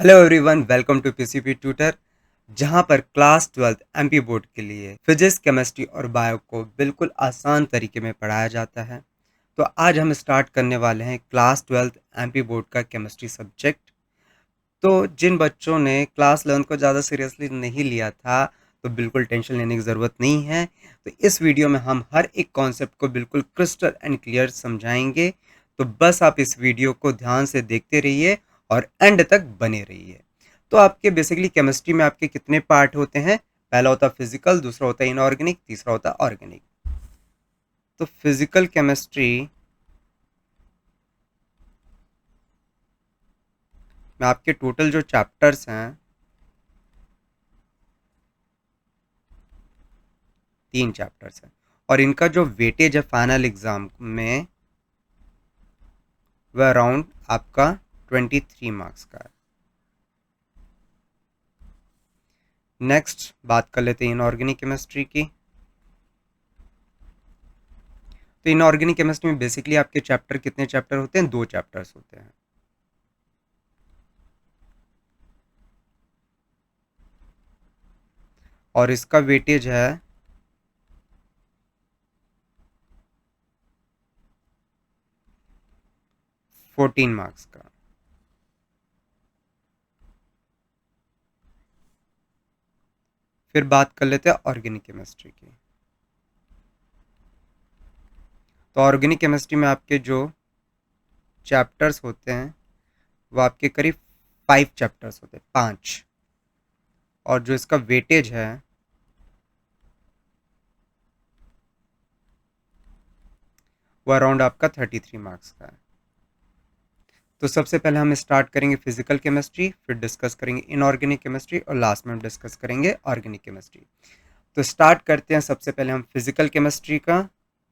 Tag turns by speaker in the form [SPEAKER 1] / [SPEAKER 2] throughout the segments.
[SPEAKER 1] Hello everyone, welcome to PCP tutor. जहां पर class 12th MP board के लिए फिजिक्स, केमिस्ट्री और बायो को बिल्कुल आसान तरीके में पढ़ाया जाता है। तो आज हम स्टार्ट करने वाले हैं क्लास 12th एमपी बोर्ड का केमिस्ट्री सब्जेक्ट। तो जिन बच्चों ने क्लास 11 को ज़्यादा सीरियसली नहीं लिया था, तो बिल्कुल टेंशन लेने की ज़रूरत नहीं है। तो इस वीडियो में हम हर एक कॉन्सेप्ट को बिल्कुल क्रिस्टल एंड क्लियर समझाएंगे। तो बस आप इस वीडियो को ध्यान से देखते रहिए और एंड तक बने रहिए। तो आपके बेसिकली केमिस्ट्री में आपके कितने पार्ट होते हैं? पहला होता है फिजिकल, दूसरा होता है इनऑर्गेनिक, तीसरा होता है ऑर्गेनिक। तो फिजिकल केमिस्ट्री में आपके टोटल जो चैप्टर्स हैं, 3 चैप्टर्स हैं। और इनका जो वेटेज है फाइनल एग्जाम में, वह अराउंड आपका 23 मार्क्स का है। नेक्स्ट बात कर लेते हैं इनऑर्गेनिक केमिस्ट्री की। तो इनऑर्गेनिक केमिस्ट्री में बेसिकली आपके चैप्टर कितने चैप्टर होते हैं? 2 चैप्टर्स होते हैं। और इसका वेटेज है 14 मार्क्स का। फिर बात कर लेते हैं ऑर्गेनिक केमिस्ट्री की। तो ऑर्गेनिक केमिस्ट्री में आपके जो चैप्टर्स होते हैं, वो आपके करीब 5 चैप्टर्स होते हैं, 5। और जो इसका वेटेज है वो अराउंड आपका 33 मार्क्स का है। तो सबसे पहले हम स्टार्ट करेंगे फिजिकल केमिस्ट्री, फिर डिस्कस करेंगे इनऑर्गेनिक केमिस्ट्री और लास्ट में हम डिस्कस करेंगे ऑर्गेनिक केमिस्ट्री। तो स्टार्ट करते हैं सबसे पहले हम फिजिकल केमिस्ट्री का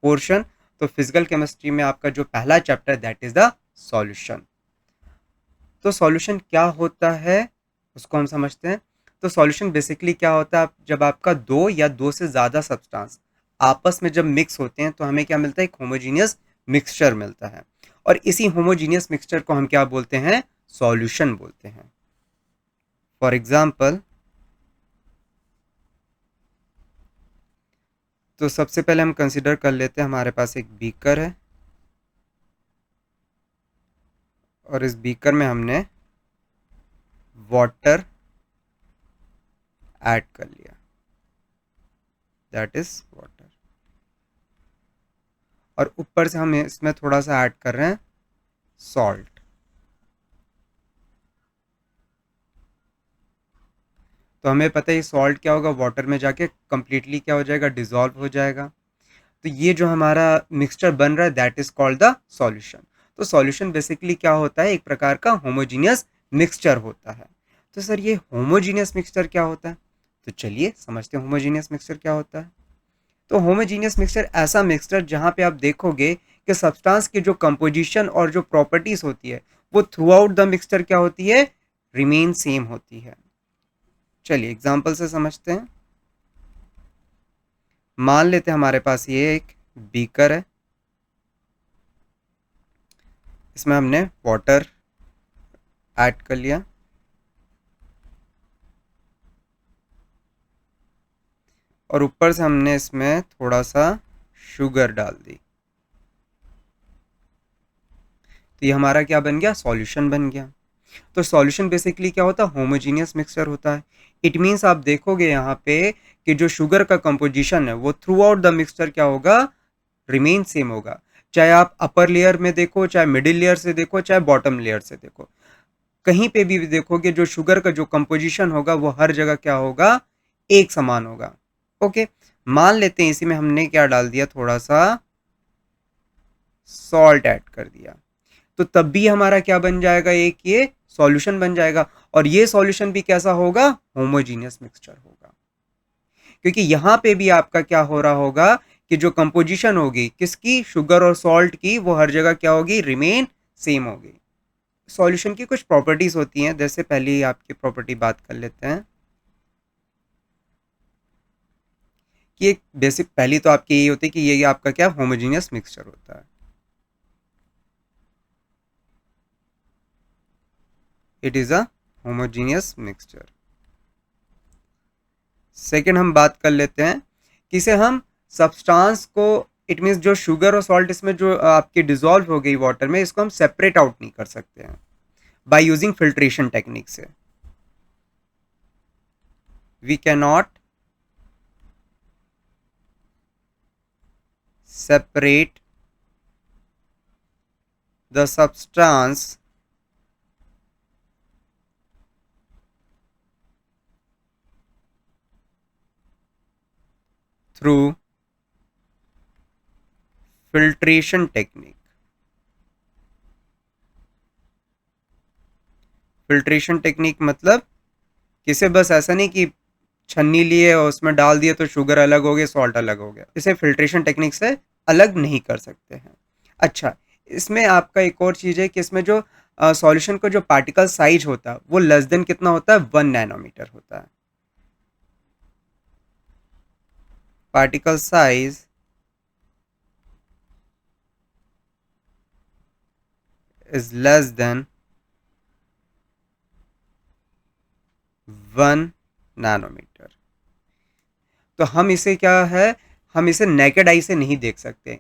[SPEAKER 1] पोर्शन। तो फिजिकल केमिस्ट्री में आपका जो पहला chapter that is the solution. तो सॉल्यूशन क्या होता है उसको हम समझते हैं। तो सॉल्यूशन बेसिकली क्या होता है, जब आपका दो या दो से ज़्यादा सब्सटेंस आपस में जब मिक्स होते हैं तो हमें क्या मिलता है? एक होमोजीनियस मिक्सचर मिलता है। और इसी होमोजीनियस मिक्सचर को हम क्या बोलते हैं? सॉल्यूशन बोलते हैं। फॉर एग्जाम्पल, तो सबसे पहले हम कंसिडर कर लेते हैं, हमारे पास एक बीकर है और इस बीकर में हमने वाटर ऐड कर लिया, दैट इज वाटर। और ऊपर से हम इसमें थोड़ा सा ऐड कर रहे हैं सॉल्ट। तो हमें पता है सॉल्ट क्या होगा, वाटर में जाके कंप्लीटली क्या हो जाएगा? डिजॉल्व हो जाएगा। तो ये जो हमारा मिक्सचर बन रहा है that is called the solution. तो सॉल्यूशन बेसिकली क्या होता है? एक प्रकार का होमोजीनियस मिक्सचर होता है। तो सर ये होमोजीनियस मिक्सचर क्या होता है? तो चलिए समझते हैं होमोजीनियस मिक्सचर क्या होता है। तो होमोजीनियस मिक्सचर ऐसा मिक्सचर जहां पे आप देखोगे कि सब्सटेंस की जो कंपोजिशन और जो प्रॉपर्टीज होती है वो थ्रू आउट द मिक्सचर क्या होती है? रिमेन सेम होती है। चलिए एग्जांपल से समझते हैं। मान लेते हैं हमारे पास ये एक बीकर है, इसमें हमने वाटर ऐड कर लिया और ऊपर से हमने इसमें थोड़ा सा शुगर डाल दी। तो ये हमारा क्या बन गया? सॉल्यूशन बन गया। तो सॉल्यूशन बेसिकली क्या होता है? होमोजीनियस मिक्सचर होता है। इट मीन्स आप देखोगे यहाँ पे कि जो शुगर का कंपोजिशन है वो थ्रू आउट द मिक्सचर क्या होगा? रिमेन सेम होगा। चाहे आप अपर लेयर में देखो, चाहे मिडिल लेयर से देखो, चाहे बॉटम लेयर से देखो, कहीं पे भी देखोगे जो शुगर का जो कंपोजिशन होगा वो हर जगह क्या होगा? एक समान होगा। ओके, मान लेते हैं इसी में हमने क्या डाल दिया? थोड़ा सा सॉल्ट ऐड कर दिया। तो तब भी हमारा क्या बन जाएगा? एक ये सॉल्यूशन बन जाएगा। और ये सॉल्यूशन भी कैसा होगा? होमोजीनियस मिक्सचर होगा। क्योंकि यहां पे भी आपका क्या हो रहा होगा कि जो कंपोजिशन होगी किसकी? शुगर और सॉल्ट की, वो हर जगह क्या होगी? रिमेन सेम होगी। सॉल्यूशन की कुछ प्रॉपर्टीज होती हैं, जैसे पहली आपकी प्रॉपर्टी बात कर लेते हैं कि एक बेसिक पहली तो आपकी यही होती है कि ये आपका क्या? होमोजीनियस मिक्सचर होता है। It is a homogeneous mixture. Second हम बात कर लेते हैं कि इसे हम सब्सटेंस को, इट मीन्स जो शुगर और सॉल्ट इसमें जो आपकी डिजोल्व हो गई वाटर में, इसको हम सेपरेट आउट नहीं कर सकते हैं बाय यूजिंग फिल्ट्रेशन टेक्निक से। We can not separate the substance through filtration technique। Filtration technique मतलब किसे बस ऐसा नहीं कि छन्नी लिए और उसमें डाल दिए तो शुगर अलग हो गया, सॉल्ट अलग हो गया, इसे फिल्ट्रेशन टेक्निक से अलग नहीं कर सकते हैं। अच्छा, इसमें आपका एक और चीज़ है कि इसमें जो सॉल्यूशन का जो पार्टिकल साइज होता है वो लेस देन कितना होता है, 1 नैनोमीटर होता है। Particle size is less than 1 nanometre. तो हम इसे क्या है, हम इसे नेकेड आई से नहीं देख सकते,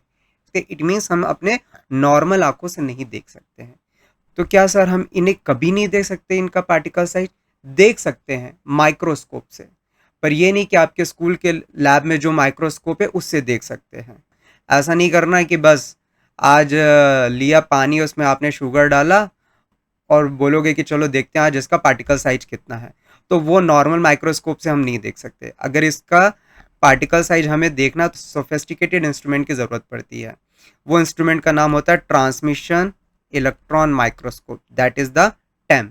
[SPEAKER 1] इट मीन्स हम अपने नॉर्मल आंखों से नहीं देख सकते हैं। तो क्या सर हम इन्हें कभी नहीं देख सकते, इनका पार्टिकल साइज देख सकते हैं माइक्रोस्कोप से, पर ये नहीं कि आपके स्कूल के लैब में जो माइक्रोस्कोप है उससे देख सकते हैं। ऐसा नहीं करना है कि बस आज लिया पानी, उसमें आपने शुगर डाला और बोलोगे कि चलो देखते हैं आज इसका पार्टिकल साइज कितना है, तो वो नॉर्मल माइक्रोस्कोप से हम नहीं देख सकते। अगर इसका पार्टिकल साइज हमें देखना तो सोफिस्टिकेटेड इंस्ट्रूमेंट की ज़रूरत पड़ती है। वो इंस्ट्रूमेंट का नाम होता है transmission electron microscope, that is the TEM.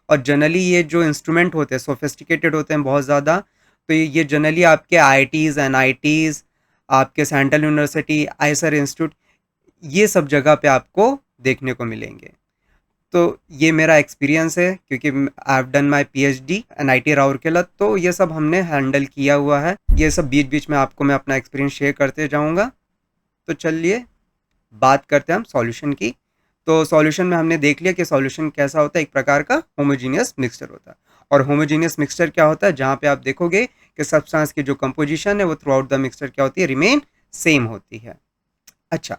[SPEAKER 1] और जनरली ये जो इंस्ट्रूमेंट होते हैं सोफिस्टिकेटेड होते हैं बहुत ज़्यादा, तो ये जनरली आपके IITs NITs, आपके सेंट्रल यूनिवर्सिटी, आईएसआर इंस्टीट्यूट, ये सब जगह पे आपको देखने को मिलेंगे। तो ये मेरा एक्सपीरियंस है क्योंकि I have done my PhD NIT Rourkela, तो ये सब हमने हैंडल किया हुआ है। ये सब बीच बीच में आपको मैं अपना एक्सपीरियंस शेयर करते जाऊंगा। तो चलिए बात करते हैं हम सॉल्यूशन की। तो सॉल्यूशन में हमने देख लिया कि सॉल्यूशन कैसा होता है, एक प्रकार का होमोजीनियस मिक्सचर होता है। और होमोजीनियस मिक्सचर क्या होता है, जहाँ पे आप देखोगे कि सब्सटेंस की जो कंपोजिशन है वो थ्रू आउट द मिक्सचर क्या होती है, रिमेन सेम होती है। अच्छा,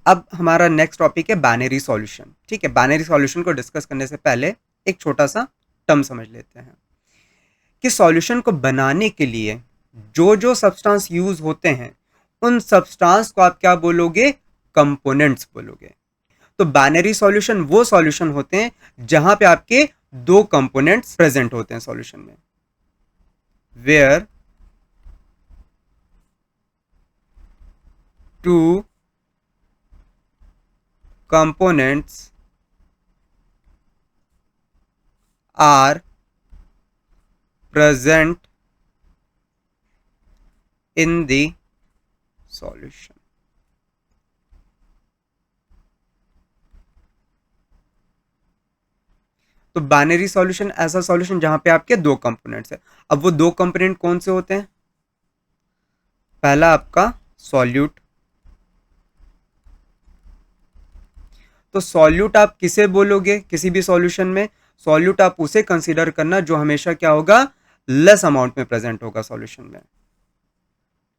[SPEAKER 1] अब हमारा नेक्स्ट टॉपिक है बाइनरी सॉल्यूशन। ठीक है, बाइनरी सॉल्यूशन को डिस्कस करने से पहले एक छोटा सा टर्म समझ लेते हैं कि सॉल्यूशन को बनाने के लिए जो जो सब्सटेंस यूज होते हैं उन सब्सटेंस को आप क्या बोलोगे, कंपोनेंट्स बोलोगे। तो बाइनरी सॉल्यूशन वो सॉल्यूशन होते हैं जहां पे आपके दो कंपोनेंट्स प्रेजेंट होते हैं सॉल्यूशन में, where two components are present in the solution। तो बाइनरी सॉल्यूशन ऐसा सॉल्यूशन जहां पे आपके दो कंपोनेंट्स है। अब वो दो कंपोनेंट कौन से होते हैं, पहला आपका सॉल्यूट। तो सॉल्यूट आप किसे बोलोगे किसी भी सॉल्यूशन में, सॉल्यूट आप उसे कंसीडर करना जो हमेशा क्या होगा, लेस अमाउंट में प्रेजेंट होगा सॉल्यूशन में।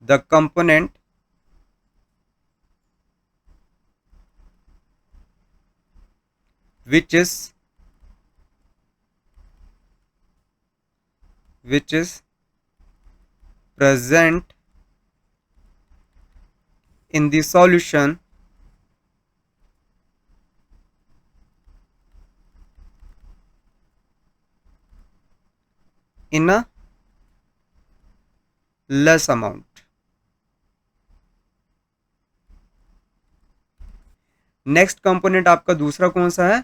[SPEAKER 1] The component which is present in the solution in a less amount। Next component आपका दूसरा कौन सा है,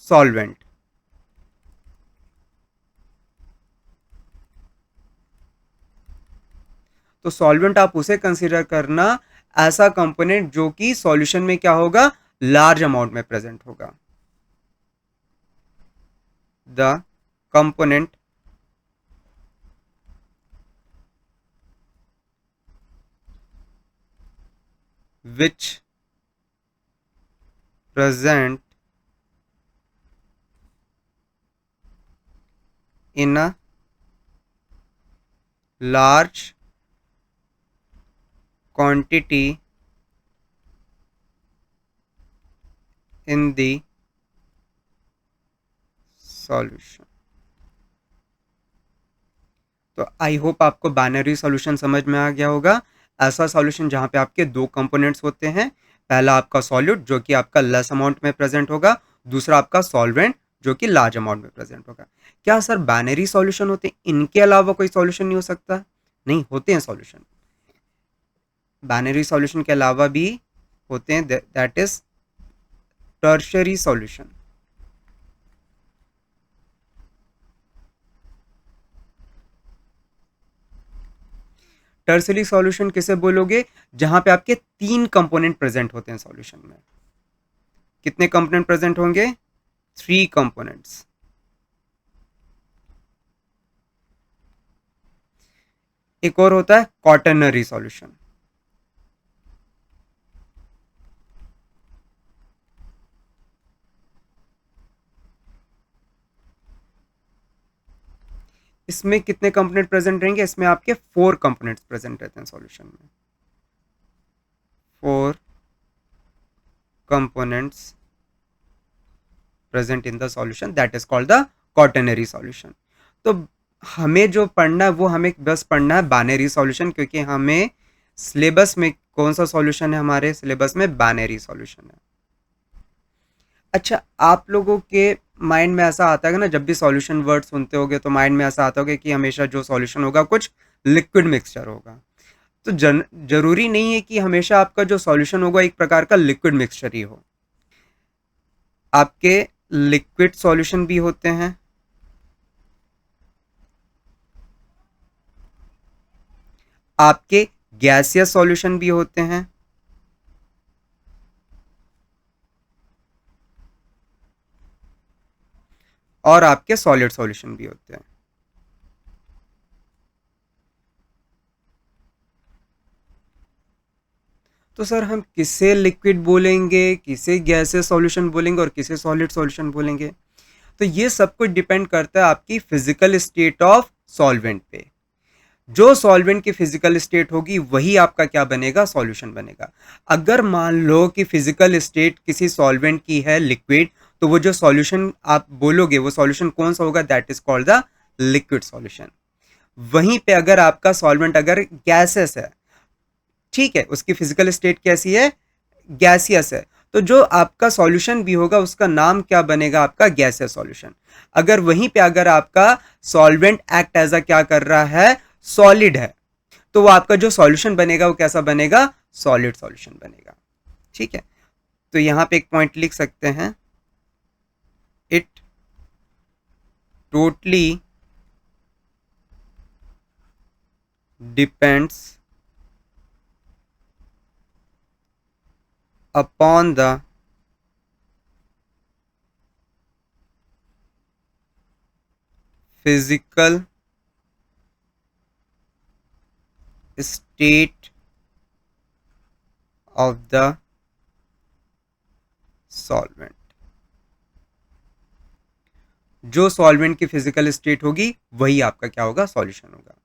[SPEAKER 1] सॉल्वेंट। तो सॉल्वेंट आप उसे कंसीडर करना ऐसा कंपोनेंट जो कि सॉल्यूशन में क्या होगा, लार्ज अमाउंट में प्रेजेंट होगा। The component which present in a large quantity in the solution। तो आई होप आपको बाइनरी सॉल्यूशन समझ में आ गया होगा। ऐसा सॉल्यूशन जहां पे आपके दो कंपोनेंट्स होते हैं, पहला आपका सॉल्यूट जो कि आपका लेस अमाउंट में प्रेजेंट होगा, दूसरा आपका सॉल्वेंट जो कि लार्ज अमाउंट में प्रेजेंट होगा। क्या सर बाइनरी सॉल्यूशन होते हैं, इनके अलावा कोई सॉल्यूशन नहीं हो सकता? नहीं, होते हैं सॉल्यूशन। बाइनरी सॉल्यूशन के अलावा भी होते हैं, that is tertiary solution. Tertiary solution किसे बोलोगे? जहां पे आपके तीन कंपोनेंट प्रेजेंट होते हैं सॉल्यूशन में। कितने कंपोनेंट प्रेजेंट होंगे? 3 कंपोनेंट्स। एक और होता है क्वाटरनरी सॉल्यूशन। इसमें कितने कंपोनेंट प्रेजेंट रहेंगे? इसमें आपके 4 कंपोनेंट्स प्रेजेंट रहते हैं सॉल्यूशन में। 4 components present in the solution, that is called the quaternary solution. तो हमें जो पढ़ना है वो हमें बस पढ़ना है बाइनरी सॉल्यूशन, क्योंकि हमें सिलेबस में कौन सा सॉल्यूशन है? हमारे सिलेबस में बाइनरी सॉल्यूशन है। अच्छा, आप लोगों के माइंड में ऐसा आता है ना, जब भी सॉल्यूशन वर्ड सुनते होगे तो माइंड में ऐसा आता होगा कि हमेशा जो सॉल्यूशन होगा कुछ लिक्विड मिक्सचर होगा। तो जरूरी नहीं है कि हमेशा आपका जो सॉल्यूशन होगा एक प्रकार का लिक्विड मिक्सचर ही हो। आपके लिक्विड सॉल्यूशन भी होते हैं, आपके गैसियस सॉल्यूशन भी होते हैं, और आपके सॉलिड सॉल्यूशन भी होते हैं। तो सर हम किसे लिक्विड बोलेंगे, किसे गैसियस सॉल्यूशन बोलेंगे और किसे सॉलिड सॉल्यूशन बोलेंगे? तो ये सब कुछ डिपेंड करता है आपकी फिजिकल स्टेट ऑफ सॉल्वेंट पे। जो सॉल्वेंट की फिजिकल स्टेट होगी वही आपका क्या बनेगा? सॉल्यूशन बनेगा। अगर मान लो कि फिजिकल स्टेट किसी सॉल्वेंट की है लिक्विड, तो वो जो सॉल्यूशन आप बोलोगे वो सॉल्यूशन कौन सा होगा? That is called the liquid solution. वहीं पे अगर आपका सॉल्वेंट अगर गैसेस है, ठीक है, उसकी फिजिकल स्टेट कैसी है? गैसियस है, तो जो आपका सॉल्यूशन भी होगा उसका नाम क्या बनेगा? आपका गैसियस सॉल्यूशन। अगर वहीं पे अगर आपका सॉल्वेंट एक्ट एज अ क्या कर रहा है? सॉलिड है, तो वो आपका जो सॉल्यूशन बनेगा वो कैसा बनेगा? सॉलिड सॉल्यूशन बनेगा। ठीक है, तो यहां पे एक पॉइंट लिख सकते हैं, it totally depends upon the physical state of the solvent। जो सॉल्वेंट की फिजिकल स्टेट होगी वही आपका क्या होगा? सॉल्यूशन होगा।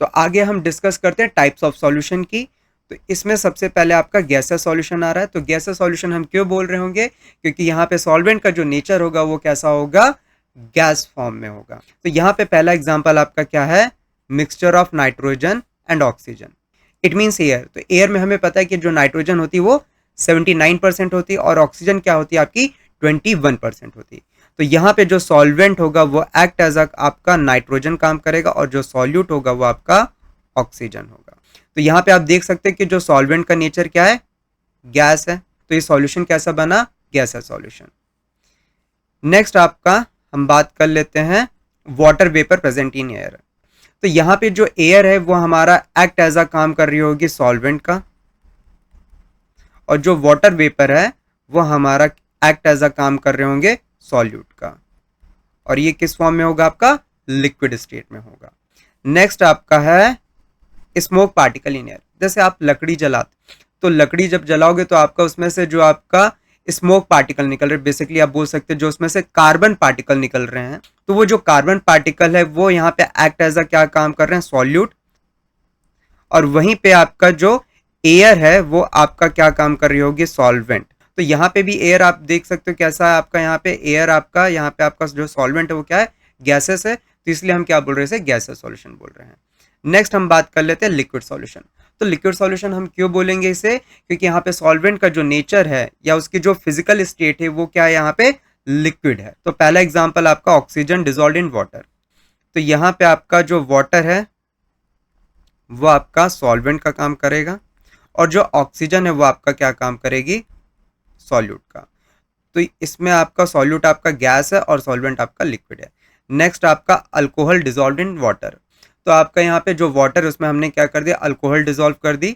[SPEAKER 1] तो आगे हम डिस्कस करते हैं टाइप्स ऑफ सॉल्यूशन की। तो इसमें सबसे पहले आपका गैसियस सॉल्यूशन आ रहा है। तो गैसियस सॉल्यूशन हम क्यों बोल रहे होंगे? क्योंकि यहाँ पे सॉल्वेंट का जो नेचर होगा वो कैसा होगा? गैस फॉर्म में होगा। तो यहाँ पे पहला एग्जांपल आपका क्या है? Mixture of nitrogen and oxygen. It means air. तो एयर में हमें पता है कि जो नाइट्रोजन होती है वो 79% होती है और ऑक्सीजन क्या होती है आपकी? 21% होती है। तो यहाँ पे जो सॉल्वेंट होगा वो एक्ट एज आपका नाइट्रोजन काम करेगा और जो सॉल्यूट होगा वो आपका ऑक्सीजन होगा। तो यहाँ पे आप देख सकते हैं कि जो सॉल्वेंट का नेचर क्या है? गैस है। तो ये सॉल्यूशन कैसा बना? गैस है सॉल्यूशन। नेक्स्ट आपका हम बात कर लेते हैं water vapour present in air. तो यहाँ पे जो एयर है वो हमारा एक्ट एज काम कर रही होगी सॉल्वेंट का, और जो वाटर वेपर है वो हमारा एक्ट एज काम कर रहे होंगे सॉल्यूट का, और ये किस फॉर्म में होगा? आपका लिक्विड स्टेट में होगा। नेक्स्ट आपका है स्मोक पार्टिकल इन एयर। जैसे आप लकड़ी जलाते, तो लकड़ी जब जलाओगे तो आपका उसमें से जो आपका स्मोक पार्टिकल निकल रहे, बेसिकली आप बोल सकते हैं जो उसमें से कार्बन पार्टिकल निकल रहे हैं, तो वो जो कार्बन पार्टिकल है वो यहाँ पे एक्ट एज अ क्या काम कर रहे हैं, सॉल्यूट। और वहीं पे आपका जो एयर है वो आपका क्या काम कर रही होगी, सॉल्वेंट। तो यहाँ पे भी एयर आप देख सकते हो कैसा है आपका, यहाँ पे एयर आपका, यहाँ पे आपका जो सॉल्वेंट है वो क्या है, गैसेस है, तो इसलिए हम क्या बोल रहे हैं, गैसेस सॉल्यूशन बोल रहे हैं। नेक्स्ट हम बात कर लेते हैं लिक्विड सॉल्यूशन। तो लिक्विड सॉल्यूशन हम क्यों बोलेंगे इसे, क्योंकि यहाँ पे सॉल्वेंट का जो नेचर है या उसकी जो फिजिकल स्टेट है वो क्या है, यहाँ पे लिक्विड है। तो पहला एग्जांपल आपका ऑक्सीजन डिसॉल्व्ड इन वाटर। तो यहाँ पे आपका जो वाटर है वो आपका सॉल्वेंट का काम करेगा, और जो ऑक्सीजन है वो आपका क्या काम करेगी, सॉल्यूट का। तो इसमें आपका सॉल्यूट आपका गैस है और सॉल्वेंट आपका लिक्विड है। नेक्स्ट आपका अल्कोहल डिसॉल्व्ड इन वाटर। तो आपका यहाँ पे जो वाटर है उसमें हमने क्या कर दिया, अल्कोहल डिसॉल्व कर दी।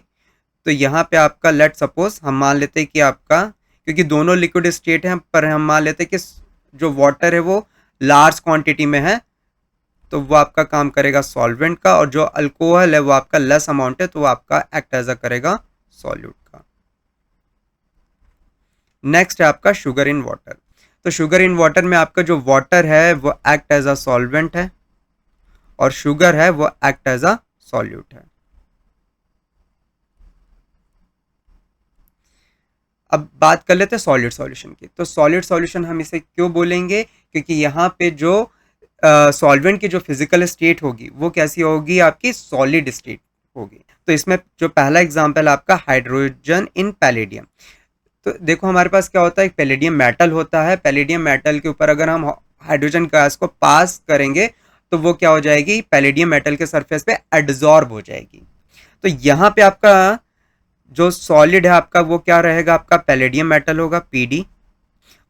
[SPEAKER 1] तो यहाँ पे आपका लेट सपोज हम मान लेते हैं कि आपका, क्योंकि दोनों लिक्विड स्टेट हैं, पर हम मान लेते हैं कि जो वाटर है वो लार्ज क्वांटिटी में है, तो वो आपका काम करेगा सॉल्वेंट का, और जो अल्कोहल है वो आपका लेस अमाउंट है, तो वो आपका एक्ट एज अ करेगा सॉल्यूट का। नेक्स्ट है आपका शुगर इन वाटर। तो शुगर इन वाटर में आपका जो वाटर है वो एक्ट एज अ सॉल्वेंट है, और शुगर है वो एक्ट एज अ सॉल्यूट है। अब बात कर लेते हैं सॉलिड सॉल्यूशन की। तो सॉलिड सॉल्यूशन हम इसे क्यों बोलेंगे, क्योंकि यहाँ पे जो सॉल्वेंट की जो फिजिकल स्टेट होगी वो कैसी होगी, आपकी सॉलिड स्टेट होगी। तो इसमें जो पहला एग्जांपल आपका हाइड्रोजन इन पैलेडियम। तो देखो हमारे पास क्या होता है, एक पैलेडियम मेटल होता है, पैलेडियम मेटल के ऊपर अगर हम हाइड्रोजन गैस को पास करेंगे तो वो क्या हो जाएगी, पैलेडियम मेटल के सरफेस पे एडजॉर्ब हो जाएगी। तो यहाँ पे आपका जो सॉलिड है आपका वो क्या रहेगा, आपका पैलेडियम मेटल होगा पीडी,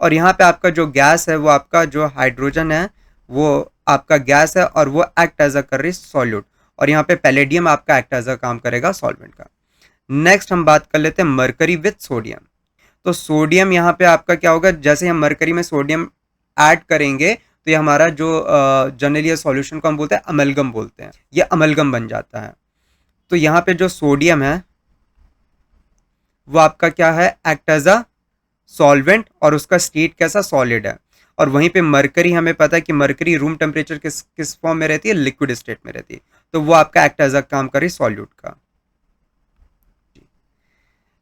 [SPEAKER 1] और यहाँ पे आपका जो गैस है वो आपका जो हाइड्रोजन है वो आपका गैस है, और वो एक्ट एज अ कर रही सॉल्यूट, और यहाँ पे पैलेडियम आपका एक्ट एज अ काम करेगा सॉल्वेंट का। नेक्स्ट हम बात कर लेते हैं मरकरी विथ सोडियम। तो सोडियम यहाँ पे आपका क्या होगा, जैसे हम मरकरी में सोडियम ऐड करेंगे तो ये हमारा जो जनरली ये सॉल्यूशन को हम बोलते हैं अमलगम बोलते हैं, ये अमलगम बन जाता है। तो यहाँ पे जो सोडियम है वो आपका क्या है, एक्ट एज अ सॉल्वेंट, और उसका स्टेट कैसा, सॉलिड है। और वहीं पे मरकरी हमें पता है कि मरकरी रूम टेम्परेचर किस फॉर्म में रहती है, लिक्विड स्टेट में रहती है, तो वो आपका एक्ट एज अ काम कर रही सॉल्यूट का।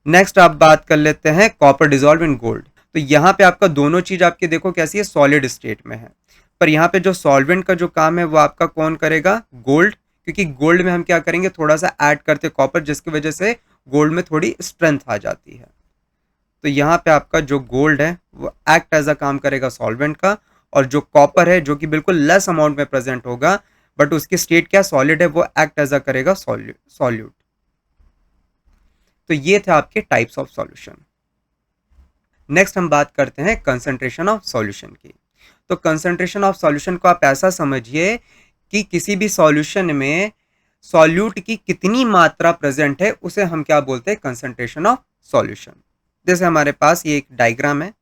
[SPEAKER 1] नेक्स्ट आप बात कर लेते हैं कॉपर डिसॉल्व इन गोल्ड। तो यहाँ पे आपका दोनों चीज आपकी देखो कैसी है, सॉलिड स्टेट में है, पर यहाँ पे जो सॉल्वेंट का जो काम है वो आपका कौन करेगा, गोल्ड, क्योंकि गोल्ड में हम क्या करेंगे, थोड़ा सा ऐड करते कॉपर, जिसकी वजह से गोल्ड में थोड़ी स्ट्रेंथ आ जाती है। तो यहाँ पे आपका जो गोल्ड है वो एक्ट एज अ काम करेगा सॉल्वेंट का, और जो कॉपर है जो कि बिल्कुल लेस अमाउंट में प्रेजेंट होगा बट उसकी स्टेट क्या सॉलिड है, वो एक्ट एज अ करेगा सॉल्यूट। तो ये थे आपके टाइप्स ऑफ सॉल्यूशन। नेक्स्ट हम बात करते हैं कंसंट्रेशन ऑफ सॉल्यूशन की। तो कंसंट्रेशन ऑफ सॉल्यूशन को आप ऐसा समझिए कि किसी भी सॉल्यूशन में सॉल्यूट की कितनी मात्रा प्रेजेंट है उसे हम क्या बोलते हैं, कंसंट्रेशन ऑफ सॉल्यूशन। जैसे हमारे पास ये एक डायग्राम है,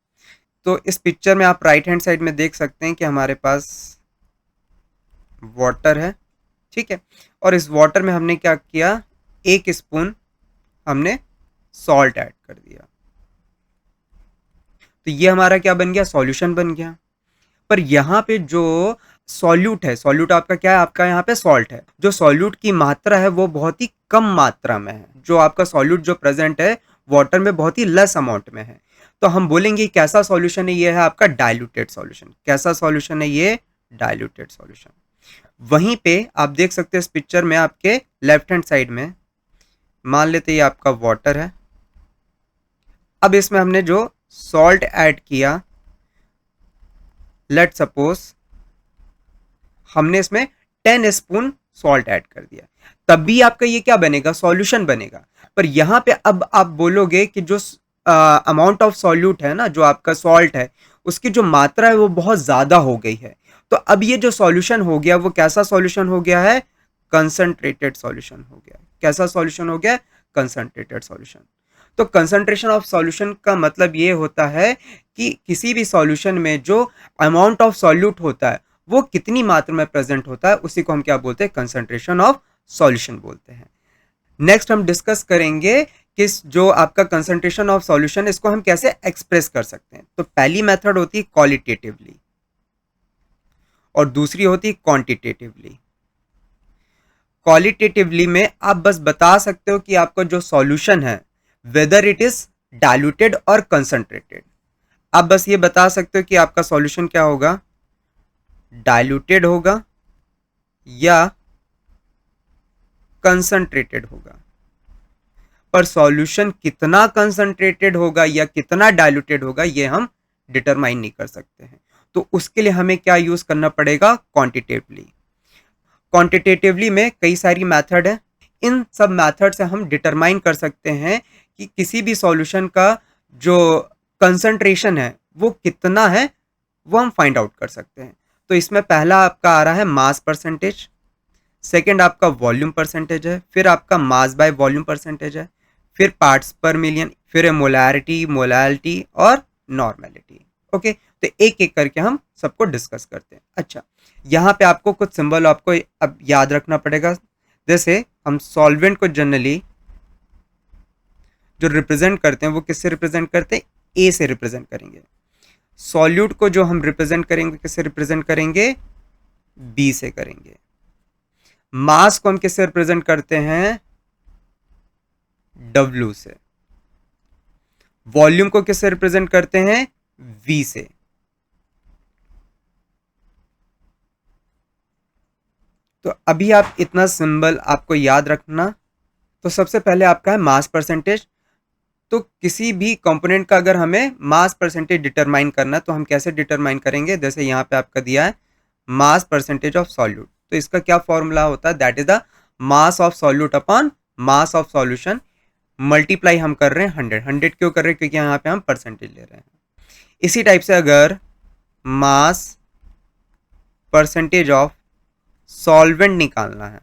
[SPEAKER 1] तो इस पिक्चर में आप राइट हैंड साइड में देख सकते हैं कि हमारे पास वाटर है, ठीक है, और इस वाटर में हमने क्या किया, 1 स्पून हमने सॉल्ट ऐड कर दिया, तो ये हमारा क्या बन गया, सॉल्यूशन बन गया। पर यहाँ पे जो सॉल्यूट है, सॉल्यूट आपका क्या है, आपका यहाँ पे सॉल्ट है, जो सॉल्यूट की मात्रा है वो बहुत ही कम मात्रा में है, जो आपका सॉल्यूट जो प्रेजेंट है वाटर में बहुत ही लेस अमाउंट में है। तो हम बोलेंगे कैसा सॉल्यूशन है, ये है आपका डाइल्यूटेड सॉल्यूशन। कैसा सॉल्यूशन है ये, डाइल्यूटेड सॉल्यूशन। वहीं पे आप देख सकते हैं इस पिक्चर में आपके लेफ्ट हैंड साइड में, मान लेते ये आपका वाटर है, अब इसमें हमने जो सॉल्ट ऐड किया, लेट सपोज हमने इसमें 10 स्पून सॉल्ट ऐड कर दिया, तब भी आपका ये क्या बनेगा, सॉल्यूशन बनेगा। पर यहाँ पे अब आप बोलोगे कि जो अमाउंट ऑफ सॉल्यूट है ना, जो आपका सॉल्ट है उसकी जो मात्रा है वो बहुत ज्यादा हो गई है, तो अब ये जो सॉल्यूशन हो गया वो कैसा सॉल्यूशन हो गया है, कंसंट्रेटेड सॉल्यूशन हो गया। कैसा सॉल्यूशन हो गया, कंसंट्रेटेड सॉल्यूशन। तो कंसंट्रेशन ऑफ सॉल्यूशन का मतलब ये होता है कि किसी भी सॉल्यूशन में जो अमाउंट ऑफ सॉल्यूट होता है वो कितनी मात्रा में प्रेजेंट होता है, उसी को हम क्या बोलते हैं, कंसंट्रेशन ऑफ सॉल्यूशन बोलते हैं। नेक्स्ट हम डिस्कस करेंगे किस जो आपका कंसंट्रेशन ऑफ सॉल्यूशन, इसको हम कैसे एक्सप्रेस कर सकते हैं। तो पहली मेथड होती है क्वालिटेटिवली और दूसरी होती है क्वांटिटेटिवली। क्वालिटेटिवली में आप बस बता सकते हो कि आपका जो सॉल्यूशन है वेदर इट इज डाइल्यूटेड और कंसंट्रेटेड। आप बस ये बता सकते हो कि आपका सॉल्यूशन क्या होगा, डाइल्यूटेड होगा या कंसंट्रेटेड होगा। पर सॉल्यूशन कितना कंसंट्रेटेड होगा या कितना डाइल्यूटेड होगा ये हम डिटरमाइन नहीं कर सकते हैं। तो उसके लिए हमें क्या यूज करना पड़ेगा, क्वांटिटेटिवली। क्वांटिटेटिवली में कई सारी मेथड है। इन सब मेथड से हम डिटरमाइन कर सकते हैं कि किसी भी सॉल्यूशन का जो कंसंट्रेशन है वो कितना है, वो हम फाइंड आउट कर सकते हैं। तो इसमें पहला आपका आ रहा है मास परसेंटेज, सेकेंड आपका वॉल्यूम परसेंटेज है, फिर आपका मास बाय वॉल्यूम परसेंटेज है, फिर पार्ट्स पर मिलियन, फिर मोलैरिटी, मोलैलिटी और नॉर्मेलिटी। ओके, तो एक एक करके हम सबको डिस्कस करते हैं। अच्छा, यहाँ पे आपको कुछ सिंबल आपको अब याद रखना पड़ेगा। जैसे हम सॉल्वेंट को जनरली जो रिप्रेजेंट करते हैं वो किससे रिप्रेजेंट करते हैं, ए से रिप्रेजेंट करेंगे। सॉल्यूट को जो हम रिप्रेजेंट करेंगे किससे रिप्रेजेंट करेंगे, बी से करेंगे। मास को हम किससे रिप्रेजेंट करते हैं, W से। वॉल्यूम को किससे रिप्रेजेंट करते हैं, V से। तो अभी आप इतना सिंबल आपको याद रखना। तो सबसे पहले आपका है मास परसेंटेज। तो किसी भी कंपोनेंट का अगर हमें मास परसेंटेज डिटरमाइन करना तो हम कैसे डिटरमाइन करेंगे, जैसे यहां पे आपका दिया है मास परसेंटेज ऑफ सॉल्यूट। तो इसका क्या फॉर्मूला होता है, that is the mass of solute upon mass of solution multiply हम कर रहे हैं 100। 100 क्यों कर रहे हैं, क्योंकि यहाँ पे हम परसेंटेज ले रहे हैं। इसी टाइप से अगर मास परसेंटेज ऑफ सॉल्वेंट निकालना है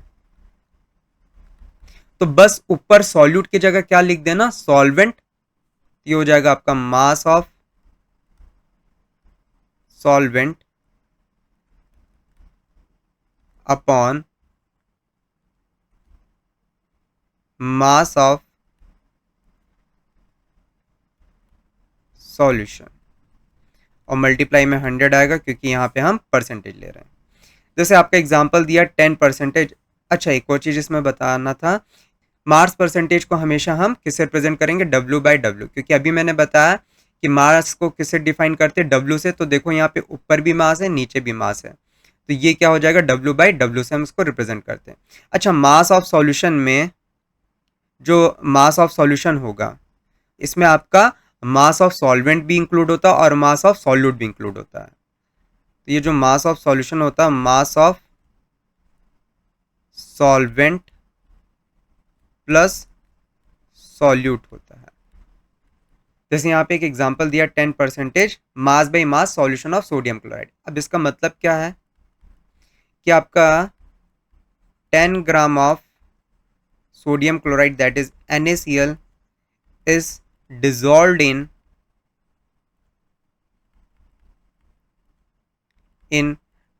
[SPEAKER 1] तो बस ऊपर सॉल्यूट की जगह क्या लिख देना, सॉल्वेंट। ये हो जाएगा आपका mass of solvent upon mass of solution और मल्टीप्लाई में 100 आएगा क्योंकि यहाँ पे हम परसेंटेज ले रहे हैं। जैसे आपका एग्जांपल दिया 10%। अच्छा, एक और चीज इसमें बताना था, मास परसेंटेज को हमेशा हम किससे रिप्रेजेंट करेंगे, W बाई डब्ल्यू। क्योंकि अभी मैंने बताया कि मास को किससे डिफाइन करते हैं, W से। तो देखो यहाँ पे ऊपर भी मास है, नीचे भी मास है, तो ये क्या हो जाएगा, W बाई डब्ल्यू से हम इसको रिप्रेजेंट करते हैं। अच्छा, मास ऑफ सॉल्यूशन में जो मास ऑफ सॉल्यूशन होगा इसमें आपका मास ऑफ सॉल्वेंट भी इंक्लूड होता है और मास ऑफ सॉल्यूट भी इंक्लूड होता है। तो ये जो मास ऑफ सॉल्यूशन होता है, mass of solvent plus solute होता है। जैसे यहाँ पे एक एग्जांपल दिया 10% mass by mass solution of sodium chloride. अब इसका मतलब क्या है कि आपका 10 gram of sodium chloride that is NaCl is dissolved in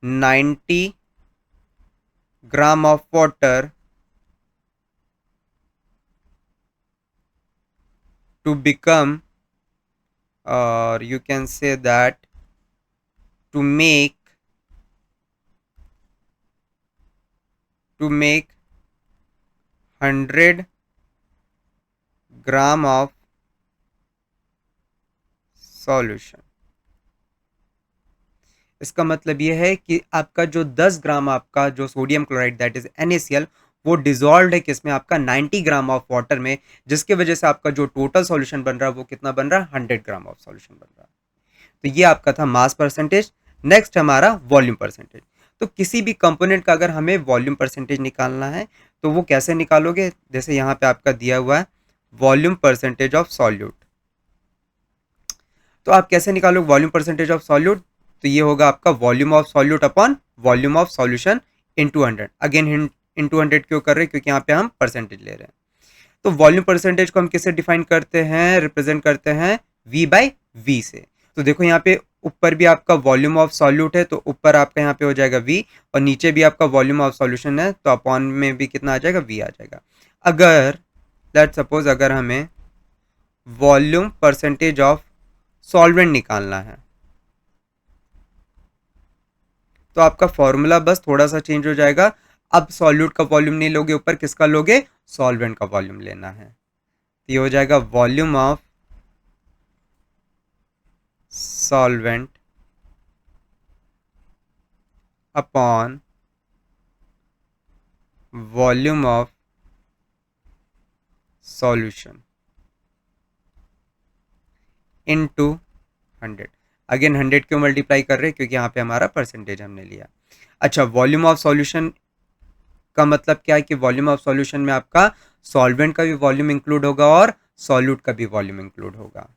[SPEAKER 1] 90 gram of water to become, or you can say that to make 100 gram of solution. इसका मतलब यह है कि आपका जो 10 ग्राम आपका जो sodium chloride that is NaCl वो डिजॉल्व है किसमें, आपका 90 ग्राम ऑफ वाटर में, जिसके वजह से आपका जो टोटल सॉल्यूशन बन रहा है वो कितना बन रहा है, 100 ग्राम ऑफ सॉल्यूशन बन रहा है। तो ये आपका था मास परसेंटेज। नेक्स्ट हमारा वॉल्यूम परसेंटेज। तो किसी भी कंपोनेंट का अगर हमें वॉल्यूम परसेंटेज निकालना है तो वो कैसे निकालोगे, जैसे यहाँ पे आपका दिया हुआ है वॉल्यूम परसेंटेज ऑफ सॉल्यूट। तो आप कैसे निकालोगे वॉल्यूम परसेंटेज ऑफ सॉल्यूट, तो ये होगा आपका volume of solute upon volume of solution into 100। Again into 100 क्यों कर रहे हैं, क्योंकि यहाँ पे हम परसेंटेज ले रहे हैं। तो वॉल्यूम परसेंटेज को हम किससे डिफाइन करते हैं, रिप्रेजेंट करते हैं V बाई V से। तो देखो यहाँ पे ऊपर भी आपका वॉल्यूम ऑफ सॉल्यूट है तो ऊपर आपका यहाँ पे हो जाएगा V, और नीचे भी आपका वॉल्यूम ऑफ सॉल्यूशन है तो अपॉन में भी कितना आ जाएगा, V आ जाएगा। अगर लेट सपोज अगर हमें वॉल्यूम परसेंटेज ऑफ सॉल्वेंट निकालना है तो आपका फॉर्मूला बस थोड़ा सा चेंज हो जाएगा। अब सॉल्यूट का वॉल्यूम नहीं लोगे, ऊपर किसका लोगे, सॉल्वेंट का वॉल्यूम लेना है। तो ये हो जाएगा volume of solvent upon volume of solution into 100। Again 100 क्यों मल्टीप्लाई कर रहे हैं, क्योंकि यहाँ पे हमारा परसेंटेज हमने लिया। अच्छा, वॉल्यूम ऑफ सॉल्यूशन का मतलब क्या है कि वॉल्यूम ऑफ सॉल्यूशन में आपका सॉल्वेंट का भी वॉल्यूम इंक्लूड होगा और सॉल्यूट का भी वॉल्यूम इंक्लूड होगा।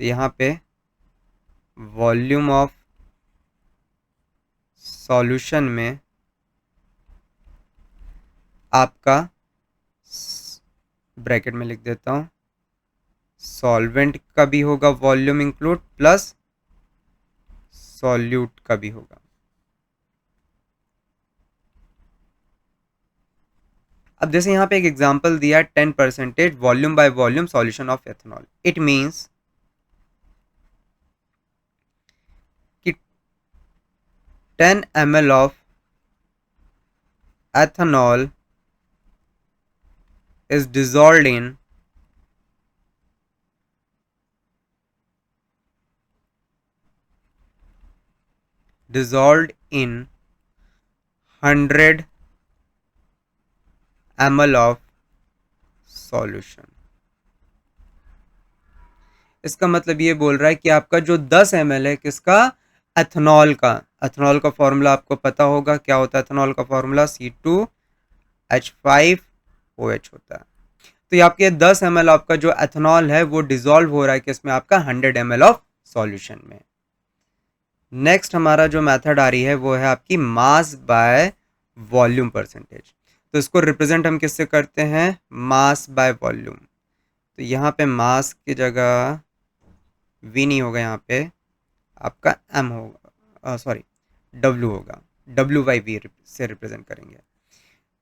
[SPEAKER 1] तो यहाँ पे वॉल्यूम ऑफ सॉल्यूशन में आपका, ब्रैकेट में लिख देता हूँ, सॉल्वेंट का भी होगा वॉल्यूम इंक्लूड प्लस सॉल्यूट का भी होगा। अब जैसे यहाँ पे एक एग्जांपल दिया है 10% volume by volume solution of ethanol. It means कि 10 ml of ethanol is dissolved in 100 ml of solution। इसका मतलब ये बोल रहा है कि आपका जो 10 ml है किसका, एथेनॉल का। एथेनॉल का फॉर्मूला आपको पता होगा, क्या होता है एथेनॉल का फॉर्मूला, C2H5OH होता है। तो ये आपके 10 ml आपका जो एथेनॉल है वो डिजोल्व हो रहा है किसमें, आपका 100 ml ऑफ सॉल्यूशन में। नेक्स्ट हमारा जो मेथड आ रही है वो है आपकी मास बाय वॉल्यूम परसेंटेज। तो इसको रिप्रेजेंट हम किससे करते हैं, मास बाय वॉल्यूम। तो यहाँ पे मास की जगह V नहीं होगा, यहाँ पे आपका M होगा, सॉरी W होगा, W/V से रिप्रेजेंट करेंगे।